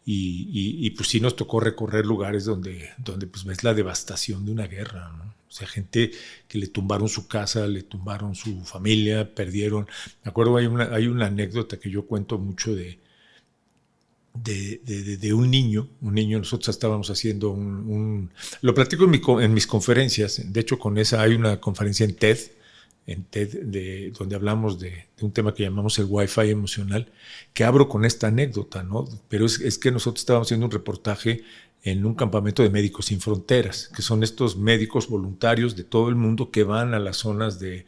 Y pues sí nos tocó recorrer lugares donde pues ves la devastación de una guerra, ¿no? O sea, gente que le tumbaron su casa, le tumbaron su familia, perdieron. Me acuerdo, hay una anécdota que yo cuento mucho de un niño, nosotros estábamos haciendo lo platico en mis conferencias, de hecho con esa hay una conferencia en TED donde hablamos de un tema que llamamos el Wi-Fi emocional, que abro con esta anécdota, ¿no? Pero es que nosotros estábamos haciendo un reportaje en un campamento de Médicos Sin Fronteras, que son estos médicos voluntarios de todo el mundo que van a las zonas de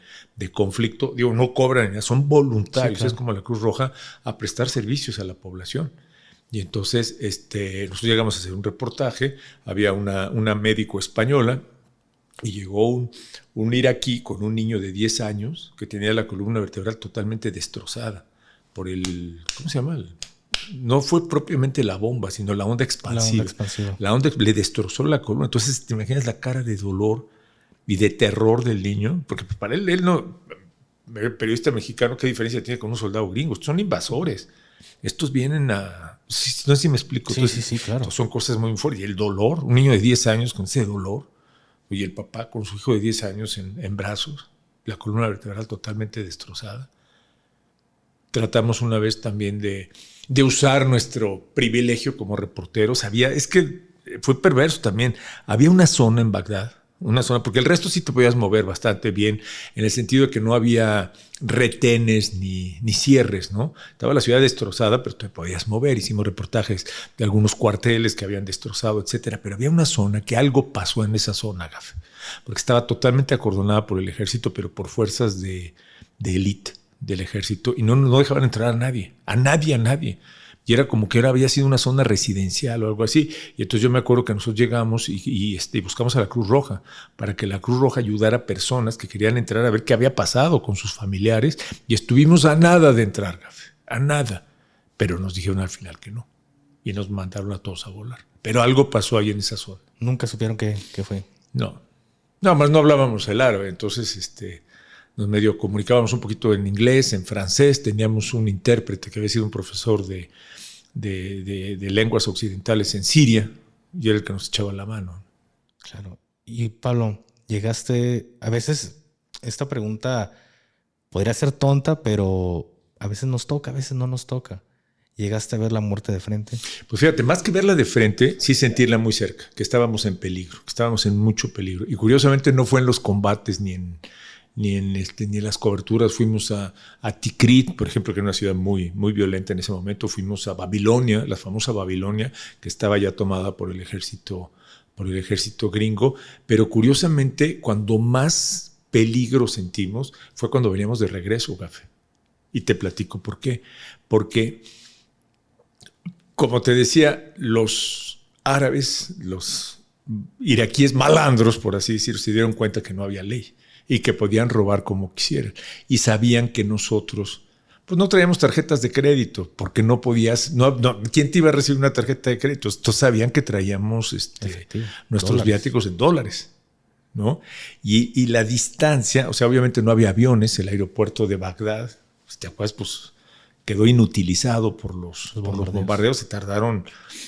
conflicto, digo, no cobran, son voluntarios, sí, claro. Es como la Cruz Roja, a prestar servicios a la población. Y entonces nosotros llegamos a hacer un reportaje, había una médico española y llegó un iraquí con un niño de 10 años que tenía la columna vertebral totalmente destrozada por ¿cómo se llama? No fue propiamente la bomba, sino la onda expansiva. La onda le destrozó la columna. Entonces te imaginas la cara de dolor y de terror del niño, porque para él no, el periodista mexicano, ¿qué diferencia tiene con un soldado gringo? Estos son invasores. Estos vienen a... No sé si me explico. Sí, entonces, sí, claro. Son cosas muy fuertes. Y el dolor, un niño de 10 años con ese dolor, y el papá con su hijo de 10 años en brazos, la columna vertebral totalmente destrozada. Tratamos una vez también de usar nuestro privilegio como reporteros. Es que fue perverso también. Había una zona en Bagdad, porque el resto sí te podías mover bastante bien, en el sentido de que no había retenes ni cierres, ¿no? Estaba la ciudad destrozada, pero te podías mover. Hicimos reportajes de algunos cuarteles que habían destrozado, etcétera. Pero había una zona que algo pasó en esa zona, Gafe, porque estaba totalmente acordonada por el ejército, pero por fuerzas de élite del ejército, y no dejaban entrar a nadie. Y era como que había sido una zona residencial o algo así. Y entonces yo me acuerdo que nosotros llegamos y buscamos a la Cruz Roja para que la Cruz Roja ayudara a personas que querían entrar a ver qué había pasado con sus familiares. Y estuvimos a nada de entrar, Gafe, a nada. Pero nos dijeron al final que no. Y nos mandaron a todos a volar. Pero algo pasó ahí en esa zona. ¿Nunca supieron qué fue? No. Nada más no hablábamos el árabe, entonces nos medio comunicábamos un poquito en inglés, en francés, teníamos un intérprete que había sido un profesor de lenguas occidentales en Siria y era el que nos echaba la mano. Claro. Y Pablo, llegaste, a veces esta pregunta podría ser tonta, pero a veces nos toca, a veces no nos toca. ¿Llegaste a ver la muerte de frente? Pues fíjate, más que verla de frente, sí sentirla muy cerca, que estábamos en peligro, que estábamos en mucho peligro. Y curiosamente no fue en los combates ni en las coberturas. Fuimos a Tikrit, por ejemplo, que era una ciudad muy, muy violenta en ese momento. Fuimos a Babilonia, la famosa Babilonia, que estaba ya tomada por el ejército gringo. Pero curiosamente, cuando más peligro sentimos fue cuando veníamos de regreso, Gafe. Y te platico por qué. Porque, como te decía, los árabes, los iraquíes malandros, por así decirlo, se dieron cuenta que no había ley y que podían robar como quisieran. Y sabían que nosotros, pues no traíamos tarjetas de crédito, porque no podías, ¿quién te iba a recibir una tarjeta de crédito? Entonces sabían que traíamos nuestros viáticos en dólares, ¿no? Y la distancia, o sea, obviamente no había aviones, el aeropuerto de Bagdad, ¿te acuerdas? Pues quedó inutilizado por los bombardeos. Se tardaron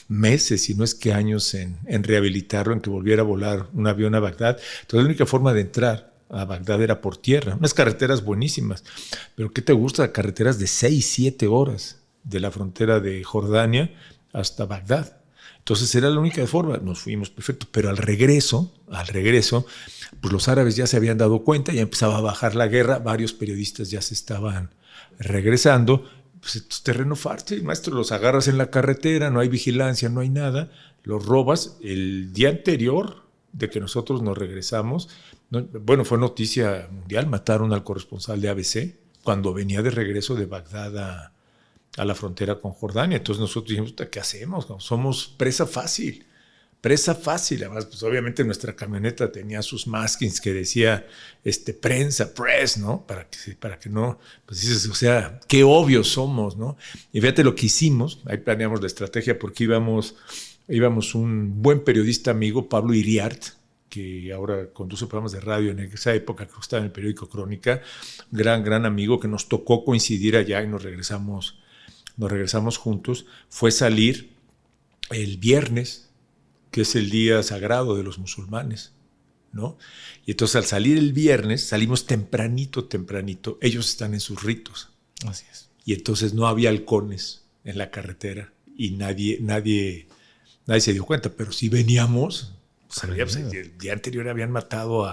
meses, si no es que años, en rehabilitarlo, en que volviera a volar un avión a Bagdad. Entonces la única forma de entrar a Bagdad era por tierra. Unas carreteras buenísimas. Pero ¿qué te gusta? Carreteras de 6, 7 horas de la frontera de Jordania hasta Bagdad. Entonces era la única forma. Nos fuimos perfecto. Pero al regreso, pues los árabes ya se habían dado cuenta, ya empezaba a bajar la guerra. Varios periodistas ya se estaban regresando. Pues es terreno fácil, maestro, los agarras en la carretera, no hay vigilancia, no hay nada, los robas. El día anterior de que nosotros nos regresamos, bueno, fue noticia mundial, mataron al corresponsal de ABC cuando venía de regreso de Bagdad a la frontera con Jordania. Entonces nosotros dijimos, ¿qué hacemos? Somos presa fácil. Además, pues obviamente nuestra camioneta tenía sus maskings que decía prensa, press, ¿no? Para que no, pues dices, o sea, qué obvios somos, ¿no? Y fíjate lo que hicimos, ahí planeamos la estrategia porque íbamos un buen periodista amigo, Pablo Iriart, que ahora conduce programas de radio, en esa época que estaba en el periódico Crónica, gran amigo que nos tocó coincidir allá y nos regresamos juntos. Fue salir el viernes, que es el día sagrado de los musulmanes, ¿no? Y entonces al salir el viernes, salimos tempranito, ellos están en sus ritos. Así es. Y entonces no había halcones en la carretera y nadie se dio cuenta, pero sí veníamos, el día anterior habían matado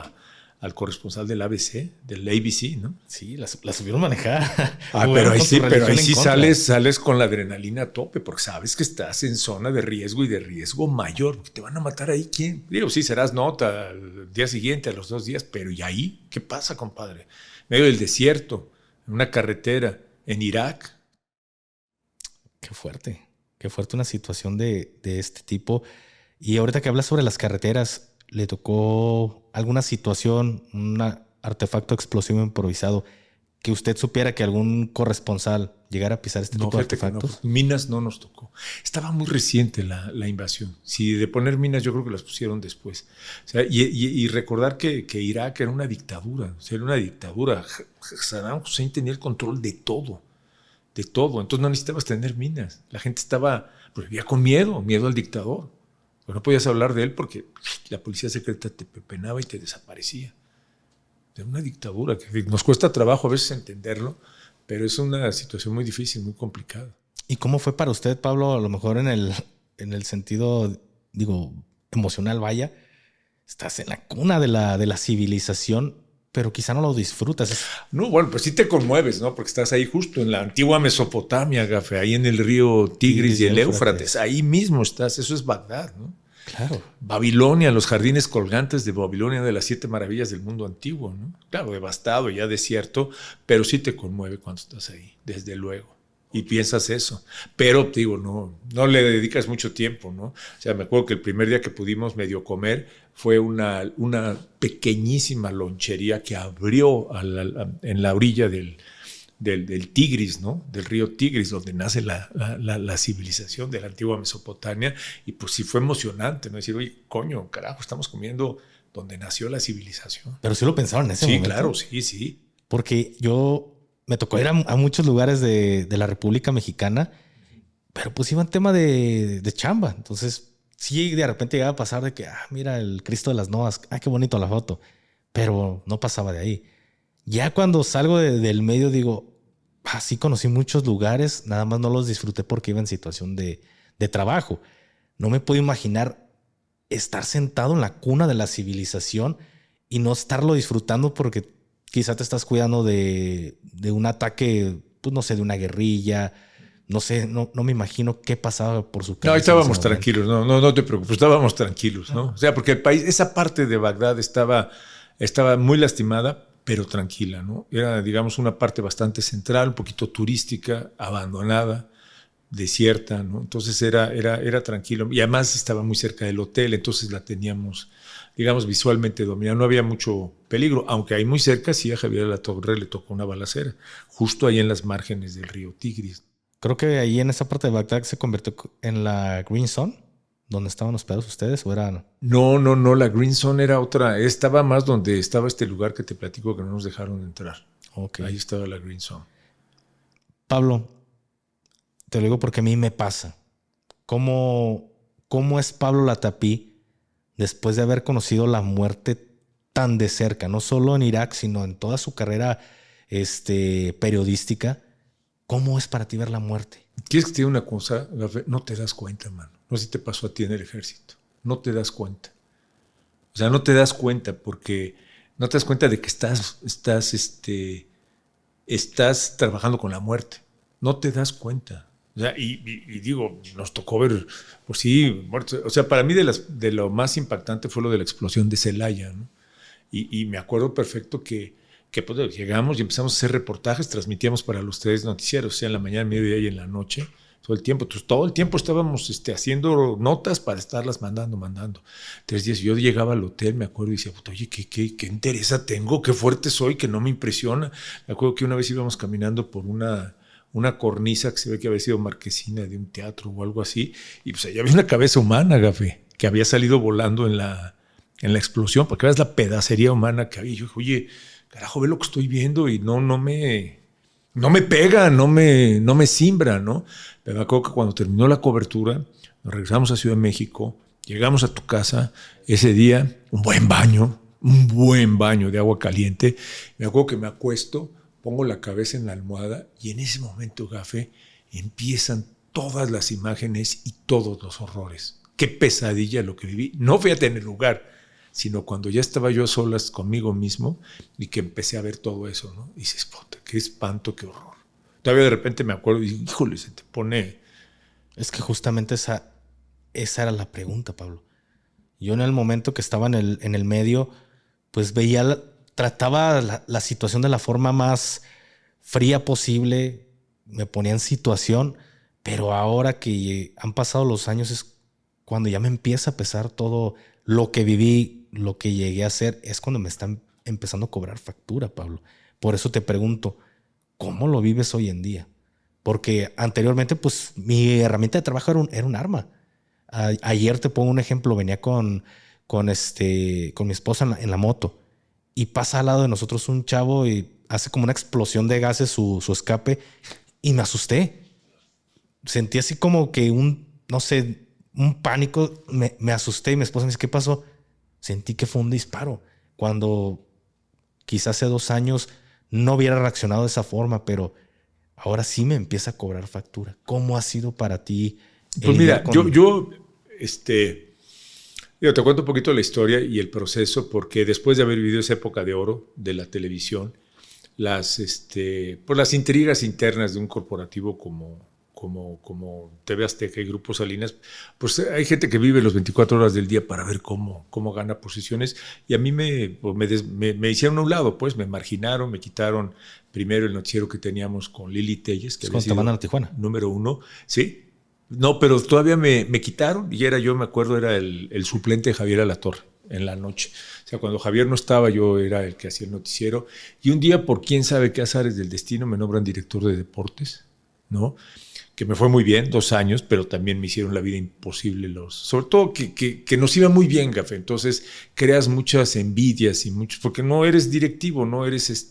al corresponsal del ABC, del ABC, ¿no? Sí, la supieron manejar. Pero ahí sí sales con la adrenalina a tope, porque sabes que estás en zona de riesgo y de riesgo mayor, porque te van a matar ahí. ¿Quién? Digo, sí, serás nota al día siguiente, a los 2 días, pero ¿y ahí? ¿Qué pasa, compadre? En medio del desierto, en una carretera, en Irak. Qué fuerte una situación de este tipo. Y ahorita que hablas sobre las carreteras, ¿le tocó alguna situación, un artefacto explosivo improvisado, que usted supiera que algún corresponsal llegara a pisar tipo de artefactos? No, minas no nos tocó. Estaba muy reciente la invasión. Si de poner minas, yo creo que las pusieron después. O sea, y recordar que Irak era una dictadura. O sea, era una dictadura. Saddam Hussein tenía el control de todo. Entonces no necesitabas tener minas. La gente pues vivía con miedo al dictador. Pero no podías hablar de él porque la policía secreta te pepenaba y te desaparecía. Era una dictadura que nos cuesta trabajo a veces entenderlo, pero es una situación muy difícil, muy complicada. ¿Y cómo fue para usted, Pablo? A lo mejor en el sentido, digo, emocional, vaya, estás en la cuna de la civilización, pero quizá no lo disfrutas. No, bueno, pues sí te conmueves, ¿no? Porque estás ahí justo en la antigua Mesopotamia, Gafe, ahí en el río Tigris y el Éufrates. Ahí mismo estás, eso es Bagdad, ¿no? Claro. Babilonia, los jardines colgantes de Babilonia, de las 7 maravillas del mundo antiguo, ¿no? Claro, devastado, ya desierto, pero sí te conmueve cuando estás ahí, desde luego. Y piensas eso. Pero, digo, no le dedicas mucho tiempo, ¿no? O sea, me acuerdo que el primer día que pudimos medio comer fue una pequeñísima lonchería que abrió en la orilla del Tigris, ¿no? Del río Tigris, donde nace la civilización de la antigua Mesopotamia. Y pues sí fue emocionante, ¿no? Decir, oye, coño, carajo, estamos comiendo donde nació la civilización. Pero sí lo pensaron en ese momento. Sí, claro, sí. Porque me tocó ir a muchos lugares de la República Mexicana, pero pues iba en tema de chamba. Entonces, sí, de repente llegaba a pasar de que, mira el Cristo de las Novas, qué bonito la foto. Pero no pasaba de ahí. Ya cuando salgo del medio digo, sí conocí muchos lugares, nada más no los disfruté porque iba en situación de trabajo. No me puedo imaginar estar sentado en la cuna de la civilización y no estarlo disfrutando porque quizá te estás cuidando de un ataque, pues no sé, de una guerrilla. No sé, no me imagino qué pasaba por su cabeza. No, estábamos tranquilos, no te preocupes, estábamos tranquilos, ¿no? O sea, porque el país, esa parte de Bagdad estaba muy lastimada, pero tranquila, ¿no? Era, digamos, una parte bastante central, un poquito turística, abandonada, desierta, ¿no? Entonces era tranquilo. Y además estaba muy cerca del hotel, entonces la teníamos, digamos, visualmente dominada. No había mucho peligro, aunque ahí muy cerca sí a Javier Alatorre le tocó una balacera, justo ahí en las márgenes del río Tigris. Creo que ahí en esa parte de Bagdad se convirtió en la Green Zone, donde estaban hospedados ustedes, ¿o era...? No, la Green Zone era otra. Estaba más donde estaba este lugar que te platico que no nos dejaron entrar. Okay. Ahí estaba la Green Zone. Pablo, te lo digo porque a mí me pasa. ¿Cómo es Pablo Latapí después de haber conocido la muerte tan de cerca? No solo en Irak, sino en toda su carrera periodística. ¿Cómo es para ti ver la muerte? ¿Quieres que te diga una cosa? No te das cuenta, mano. No sé si te pasó a ti en el ejército. No te das cuenta. O sea, no te das cuenta porque no te das cuenta de que estás trabajando con la muerte. No te das cuenta. O sea, y digo, nos tocó ver, pues sí, muertos. O sea, para mí de lo más impactante fue lo de la explosión de Celaya, ¿no? Y me acuerdo perfecto que pues, llegamos y empezamos a hacer reportajes, transmitíamos para los 3 noticieros, o sea, en la mañana, mediodía y en la noche, todo el tiempo. Entonces, todo el tiempo estábamos haciendo notas para estarlas mandando. 3 días. Yo llegaba al hotel, me acuerdo, y decía, oye, ¿qué interesa tengo? Qué fuerte soy, que no me impresiona. Me acuerdo que una vez íbamos caminando por una cornisa que se ve que había sido marquesina de un teatro o algo así, y pues allá había una cabeza humana, Gafé, que había salido volando en la explosión, porque ves la pedacería humana que había. Y yo dije, oye, carajo, ve lo que estoy viendo y no me pega, no me simbra, ¿no? Pero me acuerdo que cuando terminó la cobertura, nos regresamos a Ciudad de México, llegamos a tu casa, ese día, un buen baño de agua caliente. Me acuerdo que me acuesto, pongo la cabeza en la almohada y en ese momento, Gafé, empiezan todas las imágenes y todos los horrores. Qué pesadilla lo que viví. No fui a tener lugar, sino cuando ya estaba yo a solas conmigo mismo y que empecé a ver todo eso, ¿no? Y dices, puta, qué espanto, qué horror. Todavía de repente me acuerdo y digo, híjole, se te pone... Es que justamente esa era la pregunta, Pablo. Yo en el momento que estaba en el medio, pues trataba la situación de la forma más fría posible, me ponía en situación, pero ahora que han pasado los años es cuando ya me empieza a pesar todo lo que viví, lo que llegué a hacer, es cuando me están empezando a cobrar factura, Pablo. Por eso te pregunto, ¿cómo lo vives hoy en día? Porque anteriormente, pues, mi herramienta de trabajo era un arma. Ayer te pongo un ejemplo, venía con mi esposa en la moto y pasa al lado de nosotros un chavo y hace como una explosión de gases su escape y me asusté. Sentí así como que un pánico, me asusté y mi esposa me dice, ¿qué pasó? Sentí que fue un disparo. Cuando quizás hace 2 años no hubiera reaccionado de esa forma, pero ahora sí me empieza a cobrar factura. ¿Cómo ha sido para ti? Pues mira, yo te cuento un poquito la historia y el proceso, porque después de haber vivido esa época de oro de la televisión, las intrigas internas de un corporativo como TV Azteca y Grupo Salinas, pues hay gente que vive las 24 horas del día para ver cómo gana posiciones, y a mí me hicieron a un lado, pues me marginaron, me quitaron primero el noticiero que teníamos con Lili Telles, que había sido a Tijuana. número 1, ¿sí? No, pero todavía me quitaron y yo me acuerdo, era el suplente de Javier Alatorre en la noche. O sea, cuando Javier no estaba, yo era el que hacía el noticiero, y un día, por quién sabe qué azares del destino, me nombran director de deportes, ¿no? que me fue muy bien, 2 años, pero también me hicieron la vida imposible sobre todo que nos iba muy bien, Gafe. Entonces creas muchas envidias y muchos, porque no eres directivo, no eres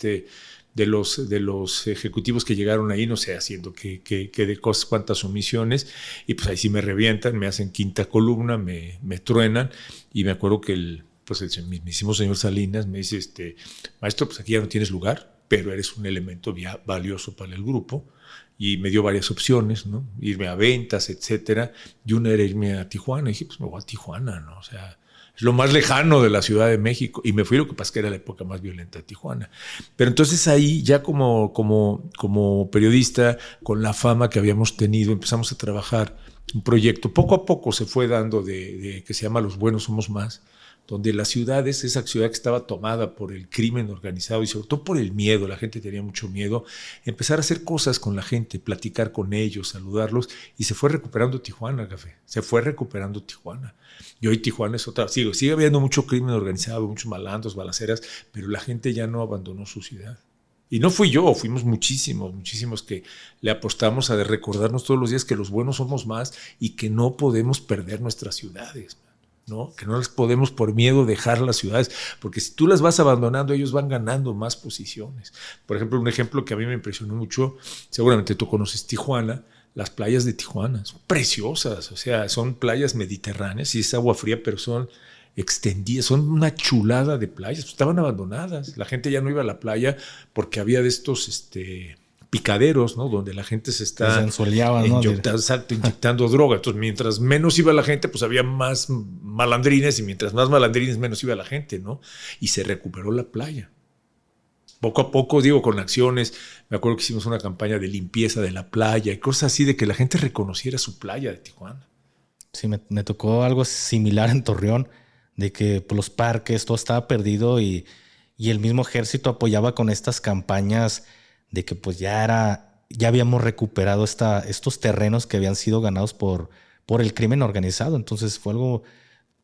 de los ejecutivos que llegaron ahí, no sé, haciendo que de cosas cuantas omisiones, y pues ahí sí me revientan, me hacen quinta columna, me truenan, y me acuerdo que el mismísimo señor Salinas me dice, maestro, pues aquí ya no tienes lugar, pero eres un elemento valioso para el grupo, y me dio varias opciones, ¿no? Irme a ventas, etcétera, y una era irme a Tijuana, y dije, pues me voy a Tijuana, ¿no? O sea, es lo más lejano de la Ciudad de México, y me fui, lo que pasa que era la época más violenta de Tijuana. Pero entonces ahí, ya como periodista, con la fama que habíamos tenido, empezamos a trabajar un proyecto, poco a poco se fue dando que se llama Los Buenos Somos Más, donde las ciudades, esa ciudad que estaba tomada por el crimen organizado y sobre todo por el miedo, la gente tenía mucho miedo, empezar a hacer cosas con la gente, platicar con ellos, saludarlos, y se fue recuperando Tijuana, Café, se fue recuperando Tijuana. Y hoy Tijuana es otra, sigue habiendo mucho crimen organizado, muchos malandros, balaceras, pero la gente ya no abandonó su ciudad. Y no fui yo, fuimos muchísimos que le apostamos a recordarnos todos los días que los buenos somos más y que no podemos perder nuestras ciudades, ¿no? Que no las podemos por miedo dejar las ciudades, porque si tú las vas abandonando, ellos van ganando más posiciones. Por ejemplo, un ejemplo que a mí me impresionó mucho, seguramente tú conoces Tijuana, las playas de Tijuana son preciosas, o sea, son playas mediterráneas, y es agua fría, pero son extendidas, son una chulada de playas, estaban abandonadas, la gente ya no iba a la playa porque había de estos picaderos, ¿no? Donde la gente se está inyectando droga. Entonces, mientras menos iba la gente, pues había más malandrines, y mientras más malandrines, menos iba la gente, ¿no? Y se recuperó la playa. Poco a poco, digo, con acciones. Me acuerdo que hicimos una campaña de limpieza de la playa y cosas así, de que la gente reconociera su playa de Tijuana. Sí, me tocó algo similar en Torreón, de que pues, los parques, todo estaba perdido, y el mismo ejército apoyaba con estas campañas de que pues ya habíamos recuperado estos terrenos que habían sido ganados por el crimen organizado. Entonces fue algo,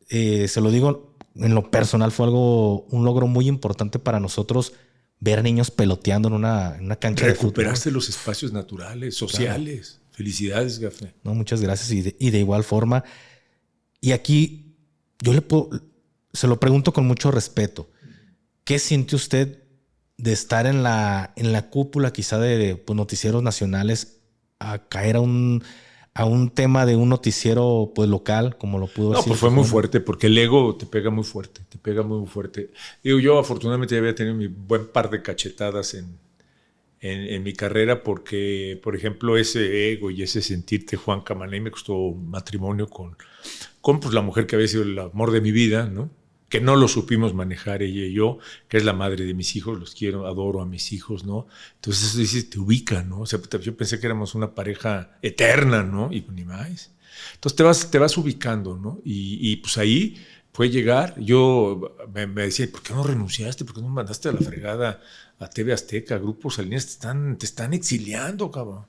se lo digo en lo personal, fue un logro muy importante para nosotros, ver niños peloteando en una cancha de fútbol. Recuperarse los espacios naturales, sociales. Claro. Felicidades, Gafne. No, muchas gracias. Y de igual forma, y aquí yo se lo pregunto con mucho respeto. ¿Qué siente usted de estar en la cúpula quizá de pues, noticieros nacionales, a caer a un tema de un noticiero pues, local, como lo pudo decir? No, pues fue muy fuerte, porque el ego te pega muy fuerte, Digo, yo afortunadamente ya había tenido mi buen par de cachetadas en mi carrera, porque, por ejemplo, ese ego y ese sentirte Juan Camaney me costó matrimonio con pues, la mujer que había sido el amor de mi vida, ¿no? Que no lo supimos manejar ella y yo, que es la madre de mis hijos, los quiero, adoro a mis hijos, ¿no? Entonces eso dice, te ubica, ¿no? O sea, yo pensé que éramos una pareja eterna, ¿no? Y ni más. Entonces te vas ubicando, ¿no? Y pues ahí fue llegar, yo me decía, ¿por qué no renunciaste? ¿Por qué no mandaste a la fregada a TV Azteca, a Grupo Salinas? Te están exiliando, cabrón.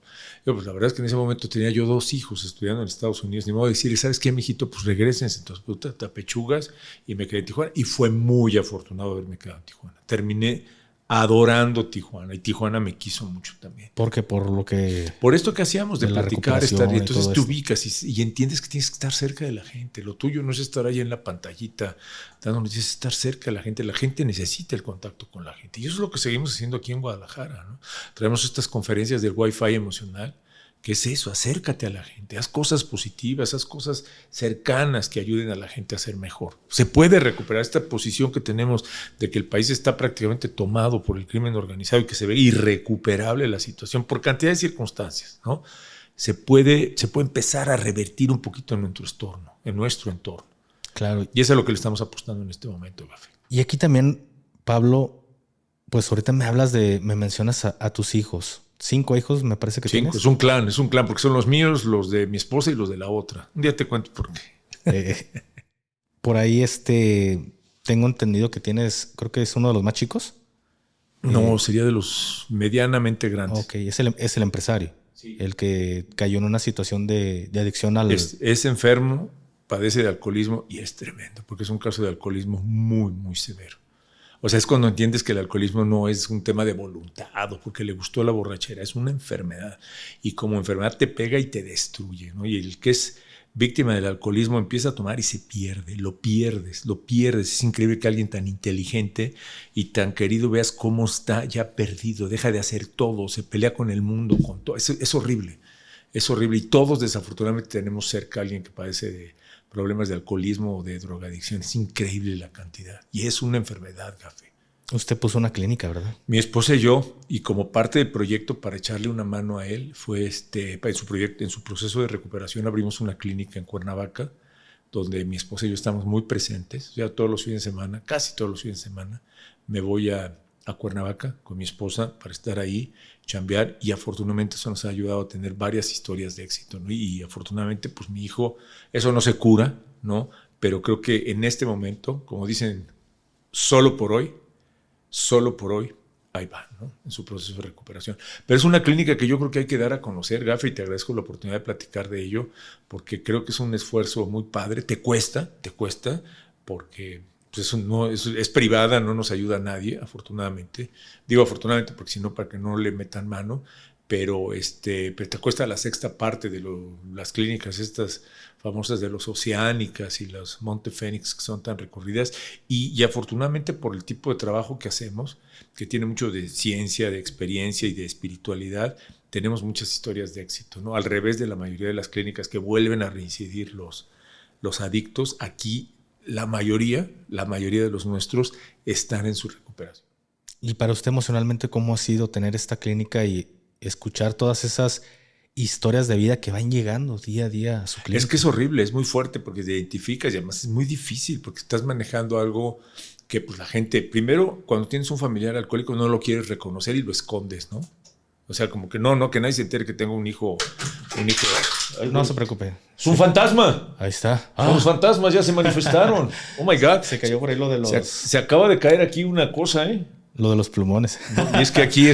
Yo, pues la verdad es que en ese momento tenía yo 2 hijos estudiando en Estados Unidos. Ni modo de decirle, ¿sabes qué, mijito? Pues regrésense. Entonces, te apechugas, y me quedé en Tijuana. Y fue muy afortunado haberme quedado en Tijuana. Terminé adorando Tijuana, y Tijuana me quiso mucho también. Porque por esto que hacíamos de platicar, y entonces te ubicas y entiendes que tienes que estar cerca de la gente. Lo tuyo no es estar ahí en la pantallita dando noticias, es estar cerca de la gente. La gente necesita el contacto con la gente, y eso es lo que seguimos haciendo aquí en Guadalajara, ¿no? Traemos estas conferencias del Wi-Fi emocional. ¿Qué es eso? Acércate a la gente, haz cosas positivas, haz cosas cercanas que ayuden a la gente a ser mejor. Se puede recuperar esta posición que tenemos de que el país está prácticamente tomado por el crimen organizado y que se ve irrecuperable la situación por cantidad de circunstancias, ¿no? Se puede empezar a revertir un poquito en nuestro entorno. Claro. Y eso es lo que le estamos apostando en este momento, Gafe. Y aquí también, Pablo, pues ahorita me mencionas a tus hijos. 5 hijos, me parece que 5, tienes. Es un clan, porque son los míos, los de mi esposa y los de la otra. Un día te cuento por qué. Por ahí tengo entendido que tienes, creo que es uno de los más chicos. No, sería de los medianamente grandes. Ok, es el empresario. Sí. El que cayó en una situación de adicción al... Es enfermo, padece de alcoholismo, y es tremendo, porque es un caso de alcoholismo muy, muy severo. O sea, es cuando entiendes que el alcoholismo no es un tema de voluntad o porque le gustó la borrachera, es una enfermedad. Y como enfermedad te pega y te destruye, ¿no? Y el que es víctima del alcoholismo empieza a tomar y se pierde, lo pierdes. Es increíble que alguien tan inteligente y tan querido veas cómo está ya perdido, deja de hacer todo, se pelea con el mundo, con todo. Es horrible, es horrible. Y todos desafortunadamente tenemos cerca a alguien que padece de problemas de alcoholismo o de drogadicción. Es increíble la cantidad y es una enfermedad, Gafe. Usted puso una clínica, ¿verdad? Mi esposa y yo, y como parte del proyecto para echarle una mano a él, fue en su proceso de recuperación abrimos una clínica en Cuernavaca, donde mi esposa y yo estamos muy presentes. Ya todos los fines de semana, casi todos los fines de semana, me voy a Cuernavaca con mi esposa para estar ahí, chambear, y afortunadamente eso nos ha ayudado a tener varias historias de éxito, ¿no? Y afortunadamente, pues mi hijo, eso no se cura, ¿no? Pero creo que en este momento, como dicen, solo por hoy, ahí va, ¿no? En su proceso de recuperación. Pero es una clínica que yo creo que hay que dar a conocer, Gafe, y te agradezco la oportunidad de platicar de ello, porque creo que es un esfuerzo muy padre. Te cuesta, porque pues eso no, es privada, no nos ayuda a nadie, afortunadamente. Digo afortunadamente porque si no, para que no le metan mano, pero te cuesta la sexta parte de las clínicas estas famosas de los Oceánicas y las Monte Fénix, que son tan recorridas, y afortunadamente por el tipo de trabajo que hacemos, que tiene mucho de ciencia, de experiencia y de espiritualidad, tenemos muchas historias de éxito, ¿no? Al revés de la mayoría de las clínicas que vuelven a reincidir los adictos, aquí la mayoría de los nuestros están en su recuperación. Y para usted emocionalmente, ¿cómo ha sido tener esta clínica y escuchar todas esas historias de vida que van llegando día a día a su clínica? Es que es horrible, es muy fuerte porque te identificas y además es muy difícil porque estás manejando algo que pues la gente, primero cuando tienes un familiar alcohólico no lo quieres reconocer y lo escondes, ¿no? O sea, como que no, que nadie se entere que tengo un hijo. No se preocupe. ¡Es un fantasma! Ahí está. Los fantasmas ya se manifestaron. Oh my God. Se cayó por ahí lo de los... Se acaba de caer aquí una cosa, ¿eh? Lo de los plumones. No, y es que aquí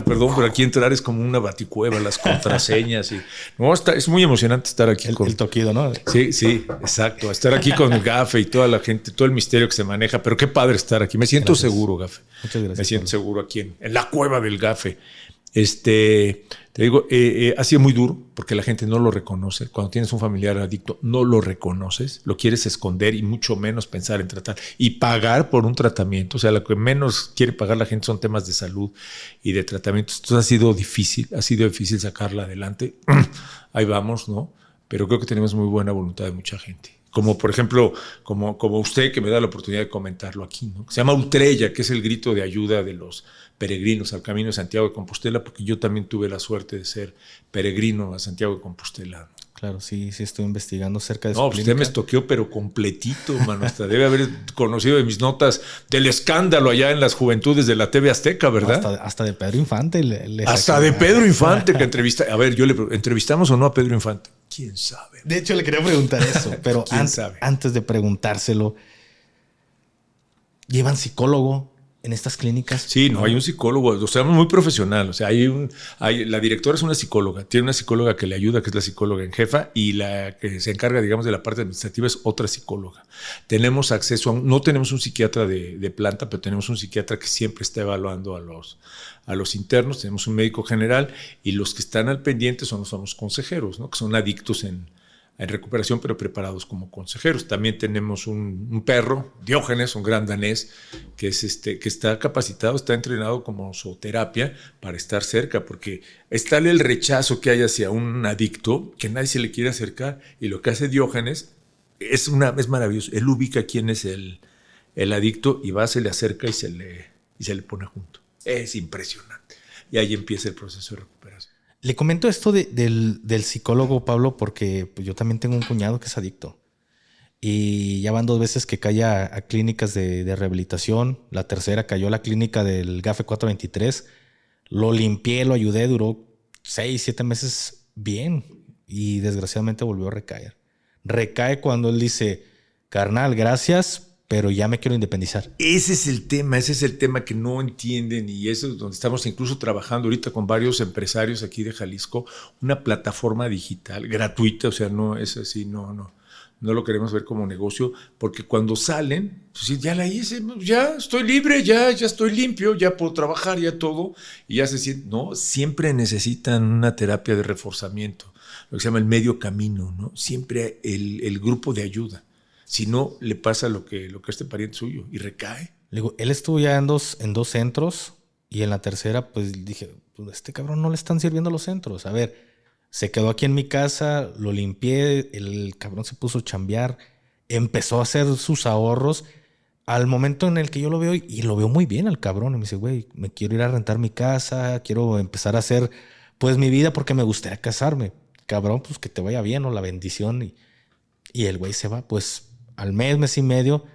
pero aquí entrar es como una baticueva, las contraseñas. Es muy emocionante estar aquí. El toquido, ¿no? Sí, exacto. Estar aquí con el Gafe y toda la gente, todo el misterio que se maneja. Pero qué padre estar aquí. Me siento seguro, Gafe. Muchas gracias. Me siento seguro aquí en la cueva del Gafe. Te digo, ha sido muy duro porque la gente no lo reconoce. Cuando tienes un familiar adicto, no lo reconoces, lo quieres esconder y mucho menos pensar en tratar y pagar por un tratamiento. O sea, lo que menos quiere pagar la gente son temas de salud y de tratamientos. Entonces ha sido difícil sacarla adelante. Ahí vamos, ¿no? Pero creo que tenemos muy buena voluntad de mucha gente. Como por ejemplo, como usted que me da la oportunidad de comentarlo aquí, ¿no? Se llama Utrella, que es el grito de ayuda de los peregrinos al Camino de Santiago de Compostela, porque yo también tuve la suerte de ser peregrino a Santiago de Compostela. Claro, sí, estoy investigando cerca de su clínica. Usted me estoqueó, pero completito, mano. Hasta debe haber conocido de mis notas del escándalo allá en las juventudes de la TV Azteca, ¿verdad? Hasta de Pedro Infante. Hasta de Pedro Infante que entrevista. A ver, ¿entrevistamos o no a Pedro Infante? ¿Quién sabe? De hecho, le quería preguntar eso, pero antes de preguntárselo, ¿llevan psicólogo en estas clínicas? Sí, no, hay un psicólogo, o sea, muy profesional. O sea, la directora es una psicóloga, tiene una psicóloga que le ayuda, que es la psicóloga en jefa, y la que se encarga, digamos, de la parte administrativa es otra psicóloga. Tenemos acceso no tenemos un psiquiatra de planta, pero tenemos un psiquiatra que siempre está evaluando a los internos, tenemos un médico general, y los que están al pendiente son los famosos consejeros, ¿no? Que son adictos en recuperación, pero preparados como consejeros. También tenemos un perro, Diógenes, un gran danés, que está capacitado, está entrenado como zooterapia para estar cerca, porque es tal el rechazo que hay hacia un adicto que nadie se le quiere acercar, y lo que hace Diógenes es maravilloso. Él ubica quién es el adicto y se le acerca y se le pone junto. Es impresionante. Y ahí empieza el proceso de recuperación. Le comento esto del psicólogo, Pablo, porque pues, yo también tengo un cuñado que es adicto. Y ya van 2 veces que cae a clínicas de rehabilitación. La tercera cayó a la clínica del GAFE 423. Lo limpié, lo ayudé, duró 6, 7 meses bien. Y desgraciadamente volvió a recaer. Recae cuando él dice, carnal, gracias, pero ya me quiero independizar. Ese es el tema que no entienden, y eso es donde estamos incluso trabajando ahorita con varios empresarios aquí de Jalisco, una plataforma digital gratuita, o sea, no es así, no no lo queremos ver como negocio, porque cuando salen, pues ya la hice, ya estoy libre, ya estoy limpio, ya puedo trabajar, ya todo, y ya se sienten, no, siempre necesitan una terapia de reforzamiento, lo que se llama el medio camino, ¿no? Siempre el grupo de ayuda, si no, le pasa lo que a este pariente suyo, y recae. Le digo, él estuvo ya en dos centros, y en la tercera, pues dije, pues este cabrón no le están sirviendo los centros, a ver. Se quedó aquí en mi casa, lo limpié, el cabrón se puso a chambear, empezó a hacer sus ahorros. Al momento en el que yo lo veo, y lo veo muy bien al cabrón, y me dice, güey, me quiero ir a rentar mi casa, quiero empezar a hacer pues mi vida porque me gustaría casarme. Cabrón, pues que te vaya bien o la bendición. Y el güey se va, pues al mes y medio,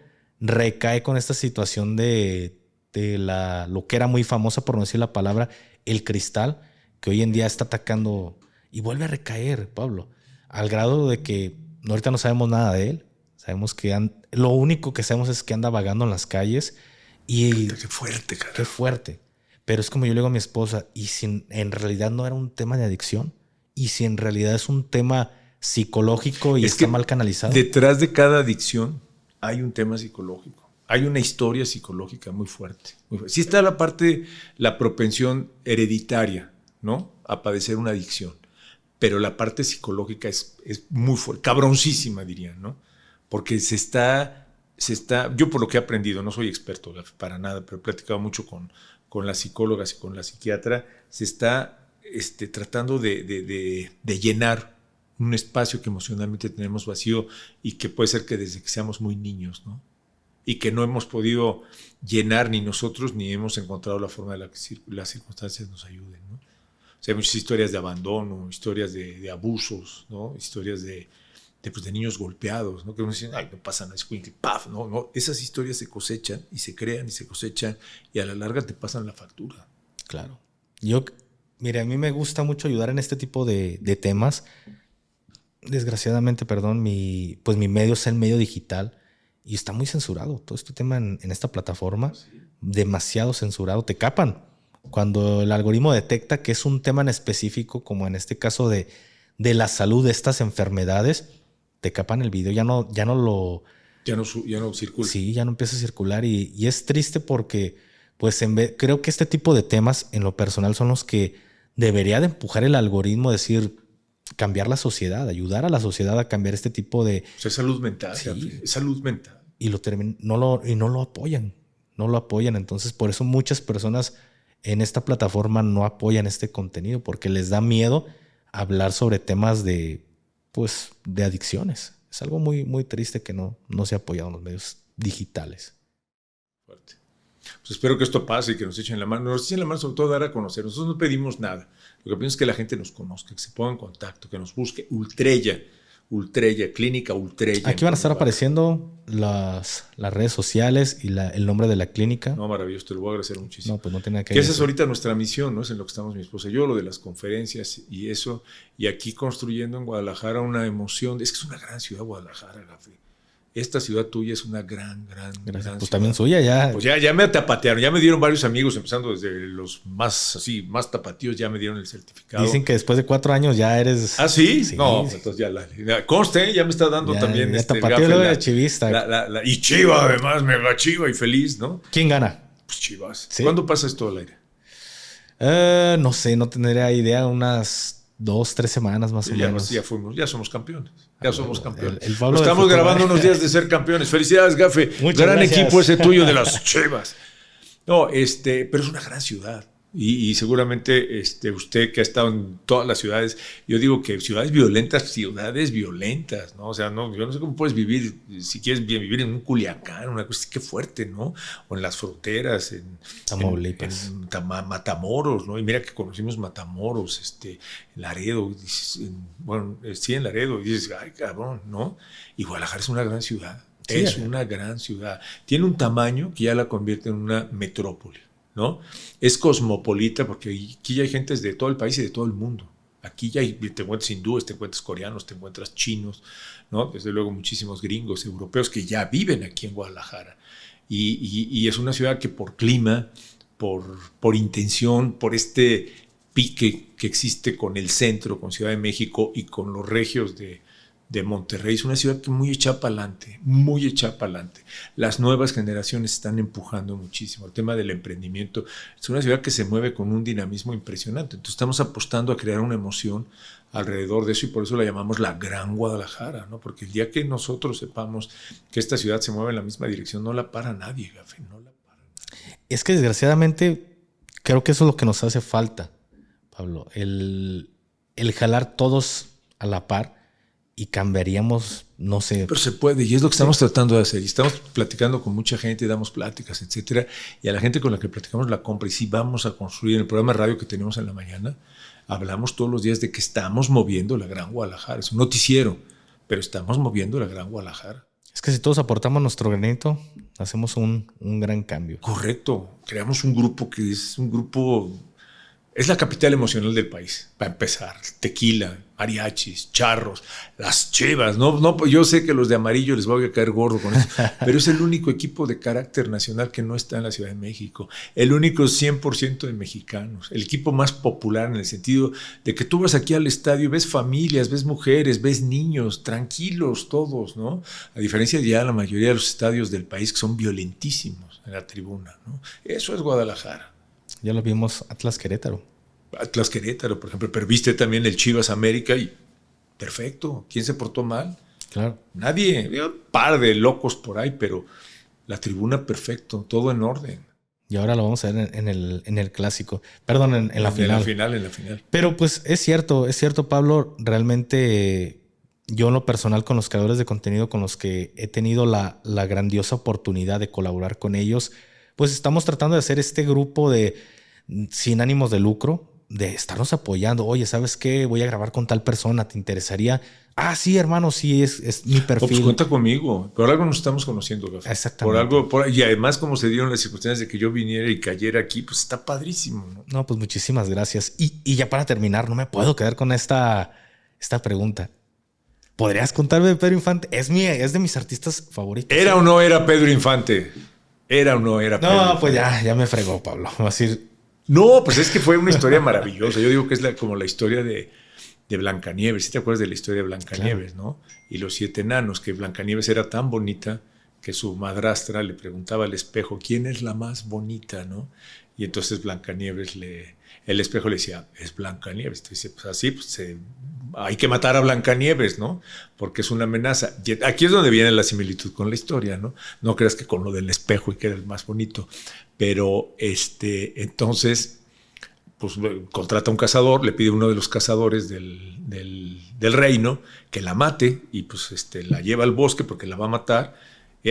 recae con esta situación de lo que era muy famosa, por no decir la palabra, el cristal, que hoy en día está atacando. Y vuelve a recaer, Pablo, al grado de que ahorita no sabemos nada de él. Sabemos que lo único que sabemos es que anda vagando en las calles. Y qué fuerte, cara. Qué fuerte. Pero es como yo le digo a mi esposa, ¿y si en realidad no era un tema de adicción? ¿Y si en realidad es un tema psicológico y está mal canalizado? Detrás de cada adicción hay un tema psicológico. Hay una historia psicológica muy fuerte. Sí está la parte, la propensión hereditaria, ¿no? A padecer una adicción. Pero la parte psicológica es muy fuerte, cabroncísima dirían, ¿no? Porque se está, yo por lo que he aprendido, no soy experto para nada, pero he platicado mucho con las psicólogas y con la psiquiatra, se está tratando de llenar un espacio que emocionalmente tenemos vacío y que puede ser que desde que seamos muy niños, ¿no? Y que no hemos podido llenar ni nosotros ni hemos encontrado la forma de la que las circunstancias nos ayuden, ¿no? O sea, hay muchas historias de abandono, historias de abusos, ¿no? Historias de niños golpeados, ¿no? Que uno dice, ay, no pasa nada, es escuincle, paf, no. Esas historias se cosechan y se crean y se cosechan y a la larga te pasan la factura. Claro. Mire, a mí me gusta mucho ayudar en este tipo de temas. Desgraciadamente, perdón, mi medio es el medio digital y está muy censurado. Todo este tema en esta plataforma, sí. Demasiado censurado. Te capan. Cuando el algoritmo detecta que es un tema en específico, como en este caso de la salud de estas enfermedades, te capan el video, ya no circula. Sí, ya no empieza a circular y es triste porque pues creo que este tipo de temas en lo personal son los que debería de empujar el algoritmo, decir, cambiar la sociedad, ayudar a la sociedad a cambiar este tipo de... O sea, es salud mental, sí. Es salud mental. Y no lo apoyan, entonces por eso muchas personas en esta plataforma no apoyan este contenido porque les da miedo hablar sobre temas de adicciones. Es algo muy, muy triste que no se ha apoyado en los medios digitales. Fuerte. Pues espero que esto pase y que nos echen la mano. Nos echen la mano sobre todo dar a conocer. Nosotros no pedimos nada. Lo que pedimos es que la gente nos conozca, que se ponga en contacto, que nos busque. Ultrella, Clínica Ultrella. Aquí van a estar apareciendo las redes sociales y el nombre de la clínica. No, maravilloso, te lo voy a agradecer muchísimo. No, pues no tiene que esa es ahorita nuestra misión, ¿no? Es en lo que estamos mi esposa y yo, lo de las conferencias y eso. Y aquí construyendo en Guadalajara una emoción. Es que es una gran ciudad Guadalajara, Gafri. Esta ciudad tuya es una gran pues ciudad. También suya ya. Pues ya me tapatearon, ya me dieron varios amigos, empezando desde los más tapatíos, ya me dieron el certificado. Dicen que después de 4 años ya eres... ¿Ah, sí? Sí. No, entonces ya conste, ya me está dando también tapatío de chivista. Y Chiva, además, mega Chiva y feliz, ¿no? ¿Quién gana? Pues Chivas. ¿Sí? ¿Cuándo pasa esto al aire? No sé, no tendría idea, unas 2-3 semanas más o menos. Ya somos campeones. Ya somos campeones. Estamos grabando unos días de ser campeones. Felicidades, Gafe. Muchas gracias. Equipo ese tuyo de las Chivas. No, pero es una gran ciudad. Y seguramente usted que ha estado en todas las ciudades, yo digo que ciudades violentas, ¿no? O sea, yo no sé cómo puedes vivir, si quieres vivir en un Culiacán, una cosa que fuerte, ¿no? O en las fronteras, en Matamoros, ¿no? Y mira que conocimos Matamoros, Laredo, en Laredo, y dices, ay, cabrón, ¿no? Y Guadalajara es una gran ciudad, una gran ciudad. Tiene un tamaño que ya la convierte en una metrópoli, ¿no? Es cosmopolita porque aquí ya hay gentes de todo el país y de todo el mundo. Aquí ya te encuentras hindúes, te encuentras coreanos, te encuentras chinos, ¿no? Desde luego muchísimos gringos, europeos que ya viven aquí en Guadalajara. Y es una ciudad que por clima, por intención, por pique que existe con el centro, con Ciudad de México y con los regios de de Monterrey. Es una ciudad que muy echada para adelante, muy echada para adelante. Las nuevas generaciones están empujando muchísimo. El tema del emprendimiento es una ciudad que se mueve con un dinamismo impresionante. Entonces estamos apostando a crear una emoción alrededor de eso y por eso la llamamos la Gran Guadalajara, ¿no? Porque el día que nosotros sepamos que esta ciudad se mueve en la misma dirección, no la para nadie, Gafe, no la para nadie. Es que desgraciadamente creo que eso es lo que nos hace falta, Pablo, el jalar todos a la par y cambiaríamos, no sé. Pero se puede y es lo que estamos tratando de hacer. Y estamos platicando con mucha gente, damos pláticas, etcétera. Y a la gente con la que platicamos la compra y sí vamos a construir en el programa de radio que tenemos en la mañana, hablamos todos los días de que estamos moviendo la Gran Guadalajara. Es un noticiero, pero estamos moviendo la Gran Guadalajara. Es que si todos aportamos nuestro granito, hacemos un gran cambio. Correcto. Creamos un grupo que es un grupo... Es la capital emocional del país, para empezar. Tequila, mariachis, charros, las Chivas. No, yo sé que los de amarillo les voy a caer gordo con eso, pero es el único equipo de carácter nacional que no está en la Ciudad de México. El único 100% de mexicanos. El equipo más popular en el sentido de que tú vas aquí al estadio y ves familias, ves mujeres, ves niños, tranquilos todos, ¿no? A diferencia de ya la mayoría de los estadios del país que son violentísimos en la tribuna, ¿no? Eso es Guadalajara. Ya lo vimos Atlas Querétaro. Atlas Querétaro, por ejemplo, pero viste también el Chivas América y perfecto. ¿Quién se portó mal? Claro. Nadie. Un par de locos por ahí, pero la tribuna perfecto, todo en orden. Y ahora lo vamos a ver en el clásico. Perdón, en la final. En la final. Pero pues es cierto, Pablo. Realmente yo en lo personal con los creadores de contenido con los que he tenido la grandiosa oportunidad de colaborar con ellos, pues estamos tratando de hacer este grupo de sin ánimos de lucro, de estarnos apoyando. Oye, ¿sabes qué? Voy a grabar con tal persona, ¿te interesaría? Ah, sí, hermano, sí, es mi perfil. Pues cuenta conmigo. Por algo nos estamos conociendo, Gafe. Exactamente. Y además, como se dieron las circunstancias de que yo viniera y cayera aquí, pues está padrísimo, ¿no? No, pues muchísimas gracias. Y ya para terminar, no me puedo quedar con esta pregunta. ¿Podrías contarme de Pedro Infante? Es de mis artistas favoritos. ¿Era o no era Pedro Infante? ¿Era o no era Pedro Infante? No, pues ya me fregó, Pablo. Va a decir... No, pues es que fue una historia maravillosa. Yo digo que es como la historia de Blancanieves. ¿Sí te acuerdas de la historia de Blancanieves, claro, no? Y los 7 enanos, que Blancanieves era tan bonita que su madrastra le preguntaba al espejo, ¿quién es la más bonita, no? Y entonces Blancanieves el espejo le decía, es Blancanieves. Entonces dice, pues así, pues hay que matar a Blancanieves, ¿no? Porque es una amenaza. Y aquí es donde viene la similitud con la historia, ¿no? No creas que con lo del espejo y que era el más bonito. Pero entonces, pues contrata a un cazador, le pide a uno de los cazadores del reino que la mate y pues la lleva al bosque porque la va a matar.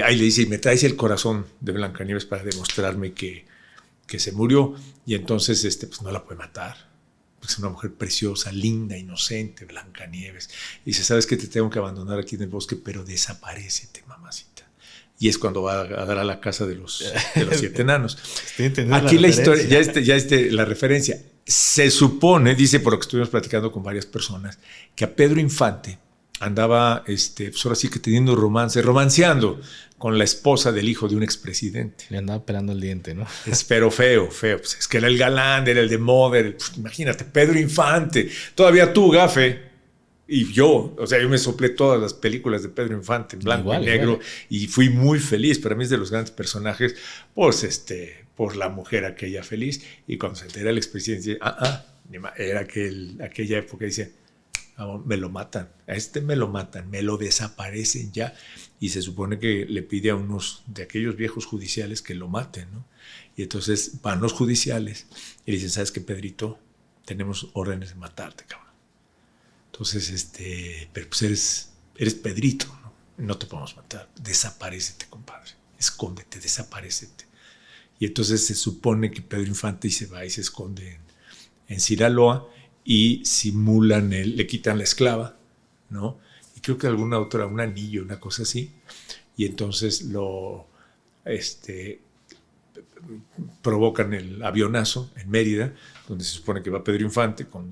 Ahí le dice, y me traes el corazón de Blancanieves para demostrarme que se murió. Y entonces pues no la puede matar. Pues es una mujer preciosa, linda, inocente, Blancanieves. Y dice, ¿sabes qué? Te tengo que abandonar aquí en el bosque, pero desaparécete, mamacita. Y es cuando va a dar a la casa de los 7 enanos. Aquí la historia, la referencia. Se supone, dice por lo que estuvimos platicando con varias personas, que a Pedro Infante andaba, pues ahora sí que teniendo romanceando con la esposa del hijo de un expresidente. Le andaba pelando el diente, ¿no? Pero feo. Pues es que era el galán, era el de moda. Pues imagínate, Pedro Infante. Todavía tú, Gafe. Y yo, o sea, yo me soplé todas las películas de Pedro Infante en blanco y negro y fui muy feliz. Para mí es de los grandes personajes, pues, por la mujer aquella feliz. Y cuando se entera el expresidente, era aquella época, dice, me lo matan, me lo matan, me lo desaparecen ya. Y se supone que le pide a unos de aquellos viejos judiciales que lo maten, ¿no? Y entonces van los judiciales y le dicen, ¿sabes qué, Pedrito? Tenemos órdenes de matarte, cabrón. Entonces, pero pues eres Pedrito, ¿no? No te podemos matar. Desaparécete, compadre. Escóndete, desaparécete. Y entonces se supone que Pedro Infante se va y se esconde en Sinaloa y simulan le quitan la esclava, ¿no? Y creo que alguna otra, un anillo, una cosa así. Y entonces provocan el avionazo en Mérida, donde se supone que va Pedro Infante con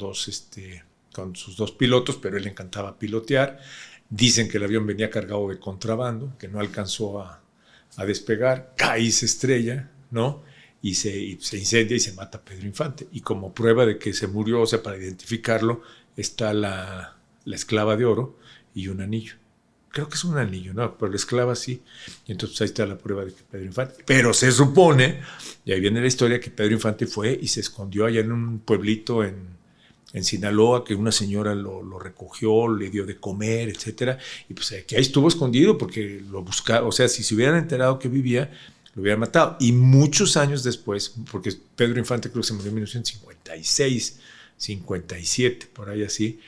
sus 2 pilotos, pero él le encantaba pilotear. Dicen que el avión venía cargado de contrabando, que no alcanzó a despegar, cae y se estrella, ¿no? Y se incendia y se mata a Pedro Infante. Y como prueba de que se murió, o sea, para identificarlo, está la esclava de oro, y un anillo. Creo que es un anillo, ¿no? Pero la esclava sí. Y entonces ahí está la prueba de que Pedro Infante. Pero se supone, y ahí viene la historia, que Pedro Infante fue y se escondió allá en un pueblito en Sinaloa, que una señora lo recogió, le dio de comer, etcétera. Y pues que ahí estuvo escondido porque lo buscaba. O sea, si se hubieran enterado que vivía, lo hubieran matado. Y muchos años después, porque Pedro Infante creo que se murió en 1956, 57, por ahí así.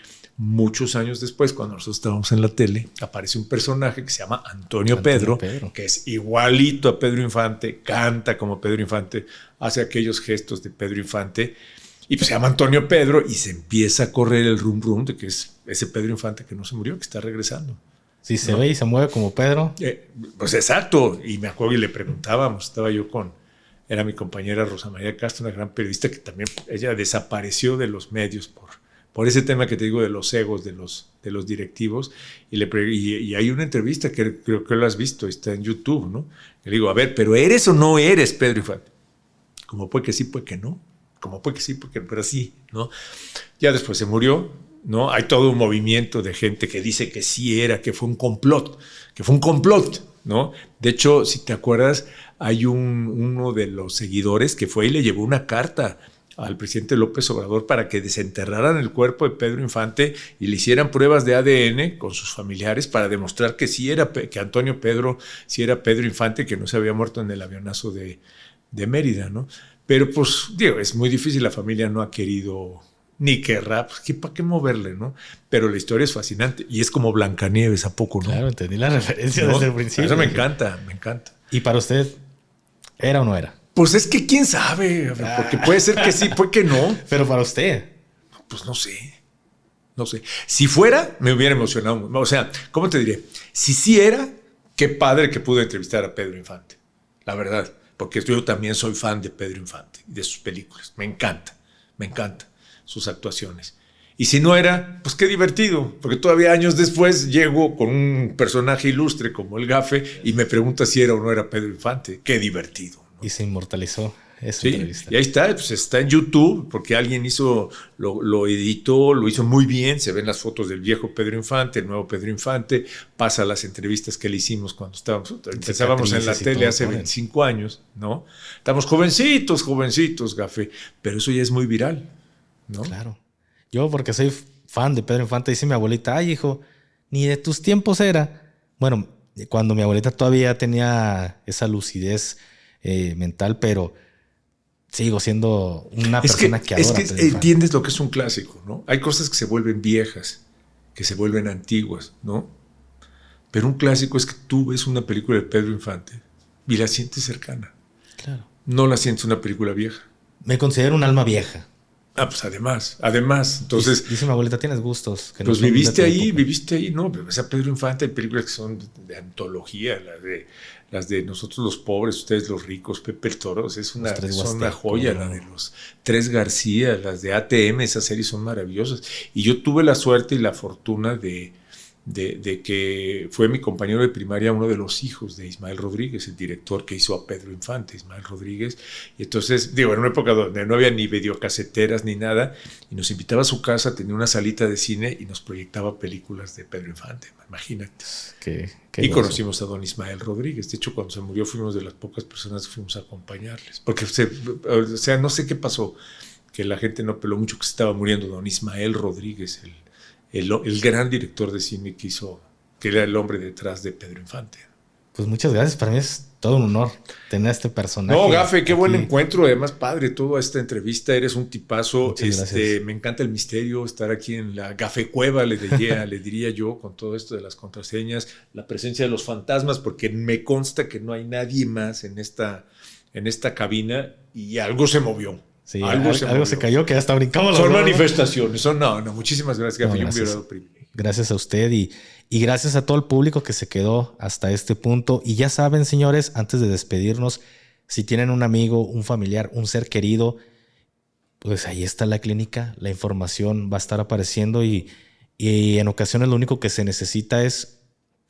Muchos años después, cuando nosotros estábamos en la tele, aparece un personaje que se llama Antonio Pedro, que es igualito a Pedro Infante, canta como Pedro Infante, hace aquellos gestos de Pedro Infante, y pues se llama Antonio Pedro, y se empieza a correr el rum rum de que es ese Pedro Infante que no se murió, que está regresando. Sí, se ve y se mueve como Pedro. Pues exacto, y me acuerdo y le preguntábamos, estaba yo era mi compañera Rosa María Castro, una gran periodista que también, ella desapareció de los medios por ese tema que te digo de los egos de los directivos, y hay una entrevista que creo que lo has visto, está en YouTube, ¿no? Le digo, a ver, ¿pero eres o no eres Pedro Infante? Como puede que sí, puede que no, como puede que sí, pero sí, ¿no? Ya después se murió, ¿no? Hay todo un movimiento de gente que dice que sí era, que fue un complot, ¿no? De hecho, si te acuerdas, hay uno de los seguidores que fue y le llevó una carta al presidente López Obrador para que desenterraran el cuerpo de Pedro Infante y le hicieran pruebas de ADN con sus familiares para demostrar que sí era, que Antonio Pedro sí era Pedro Infante, que no se había muerto en el avionazo de Mérida, ¿no? Pero pues, digo, es muy difícil, la familia no ha querido ni querrá, pues, ¿para qué moverle, no? Pero la historia es fascinante y es como Blancanieves, ¿a poco no? Claro, entendí la referencia desde el principio. Eso me encanta, me encanta. ¿Y para usted, era o no era? Pues es que quién sabe, porque puede ser que sí, puede que no. Pero para usted. Pues no sé. Si fuera, me hubiera emocionado. O sea, ¿cómo te diré? Si sí era, qué padre que pude entrevistar a Pedro Infante. La verdad, porque yo también soy fan de Pedro Infante y de sus películas. Me encanta sus actuaciones. Y si no era, pues qué divertido, porque todavía años después llego con un personaje ilustre como el Gafe y me pregunta si era o no era Pedro Infante. Qué divertido. Y se inmortalizó esa sí, entrevista. Y ahí está, pues está en YouTube, porque alguien lo editó, lo hizo muy bien. Se ven las fotos del viejo Pedro Infante, el nuevo Pedro Infante, pasa las entrevistas que le hicimos cuando empezábamos en la tele hace 25 años, ¿no? Estamos jovencitos, Gafe, pero eso ya es muy viral, ¿no? Claro. Yo, porque soy fan de Pedro Infante, dice mi abuelita, ay, hijo, ni de tus tiempos era. Bueno, cuando mi abuelita todavía tenía esa lucidez mental, pero sigo siendo una persona que adora. Es que entiendes lo que es un clásico, ¿no? Hay cosas que se vuelven viejas, que se vuelven antiguas, ¿no? Pero un clásico es que tú ves una película de Pedro Infante y la sientes cercana. Claro. No la sientes una película vieja. Me considero un alma vieja. Pues además, entonces... Dice mi abuelita, tienes gustos. Que pues no viviste ahí, ¿no? Pero esa Pedro Infante, hay películas que son de antología, las de Nosotros los Pobres, Ustedes los Ricos, Pepe el Toro, es una joya, ¿no? La de los Tres García, las de ATM, esas series son maravillosas. Y yo tuve la suerte y la fortuna de que fue mi compañero de primaria uno de los hijos de Ismael Rodríguez, el director que hizo a Pedro Infante, Ismael Rodríguez. Y entonces, en una época donde no había ni videocaseteras ni nada, y nos invitaba a su casa, tenía una salita de cine y nos proyectaba películas de Pedro Infante, imagínate. Y conocimos a don Ismael Rodríguez. De hecho, cuando se murió fuimos de las pocas personas que fuimos a acompañarles. Porque, no sé qué pasó, que la gente no peló mucho que se estaba muriendo don Ismael Rodríguez, el gran director de cine que era el hombre detrás de Pedro Infante. Pues muchas gracias, para mí es todo un honor tener a este personaje. No, Gafe, qué buen encuentro, además padre toda esta entrevista, eres un tipazo. Me encanta el misterio, estar aquí en la Gafe Cueva, le diría yo, con todo esto de las contraseñas, la presencia de los fantasmas, porque me consta que no hay nadie más en esta cabina y algo se movió. Sí, algo se cayó que hasta brincamos. Son manifestaciones, muchísimas gracias, Gafe. Gracias a usted y gracias a todo el público que se quedó hasta este punto. Y ya saben, señores, antes de despedirnos, si tienen un amigo, un familiar, un ser querido, pues ahí está la clínica, la información va a estar apareciendo y en ocasiones lo único que se necesita es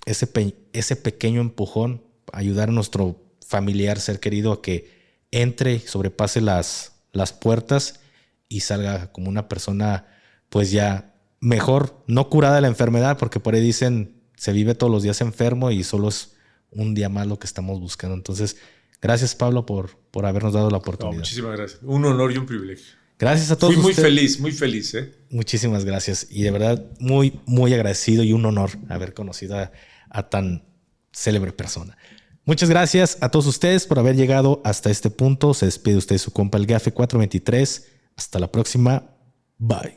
ese pequeño empujón, ayudar a nuestro familiar, ser querido a que entre, sobrepase las puertas y salga como una persona pues ya mejor no curada de la enfermedad, porque por ahí dicen se vive todos los días enfermo y solo es un día más lo que estamos buscando. Entonces, gracias, Pablo, por habernos dado la oportunidad. No, muchísimas gracias. Un honor y un privilegio. Gracias a todos. Fui muy feliz. Muchísimas gracias. Y de verdad, muy, muy agradecido y un honor haber conocido a tan célebre persona. Muchas gracias a todos ustedes por haber llegado hasta este punto. Se despide usted su compa el Gafe 423. Hasta la próxima. Bye.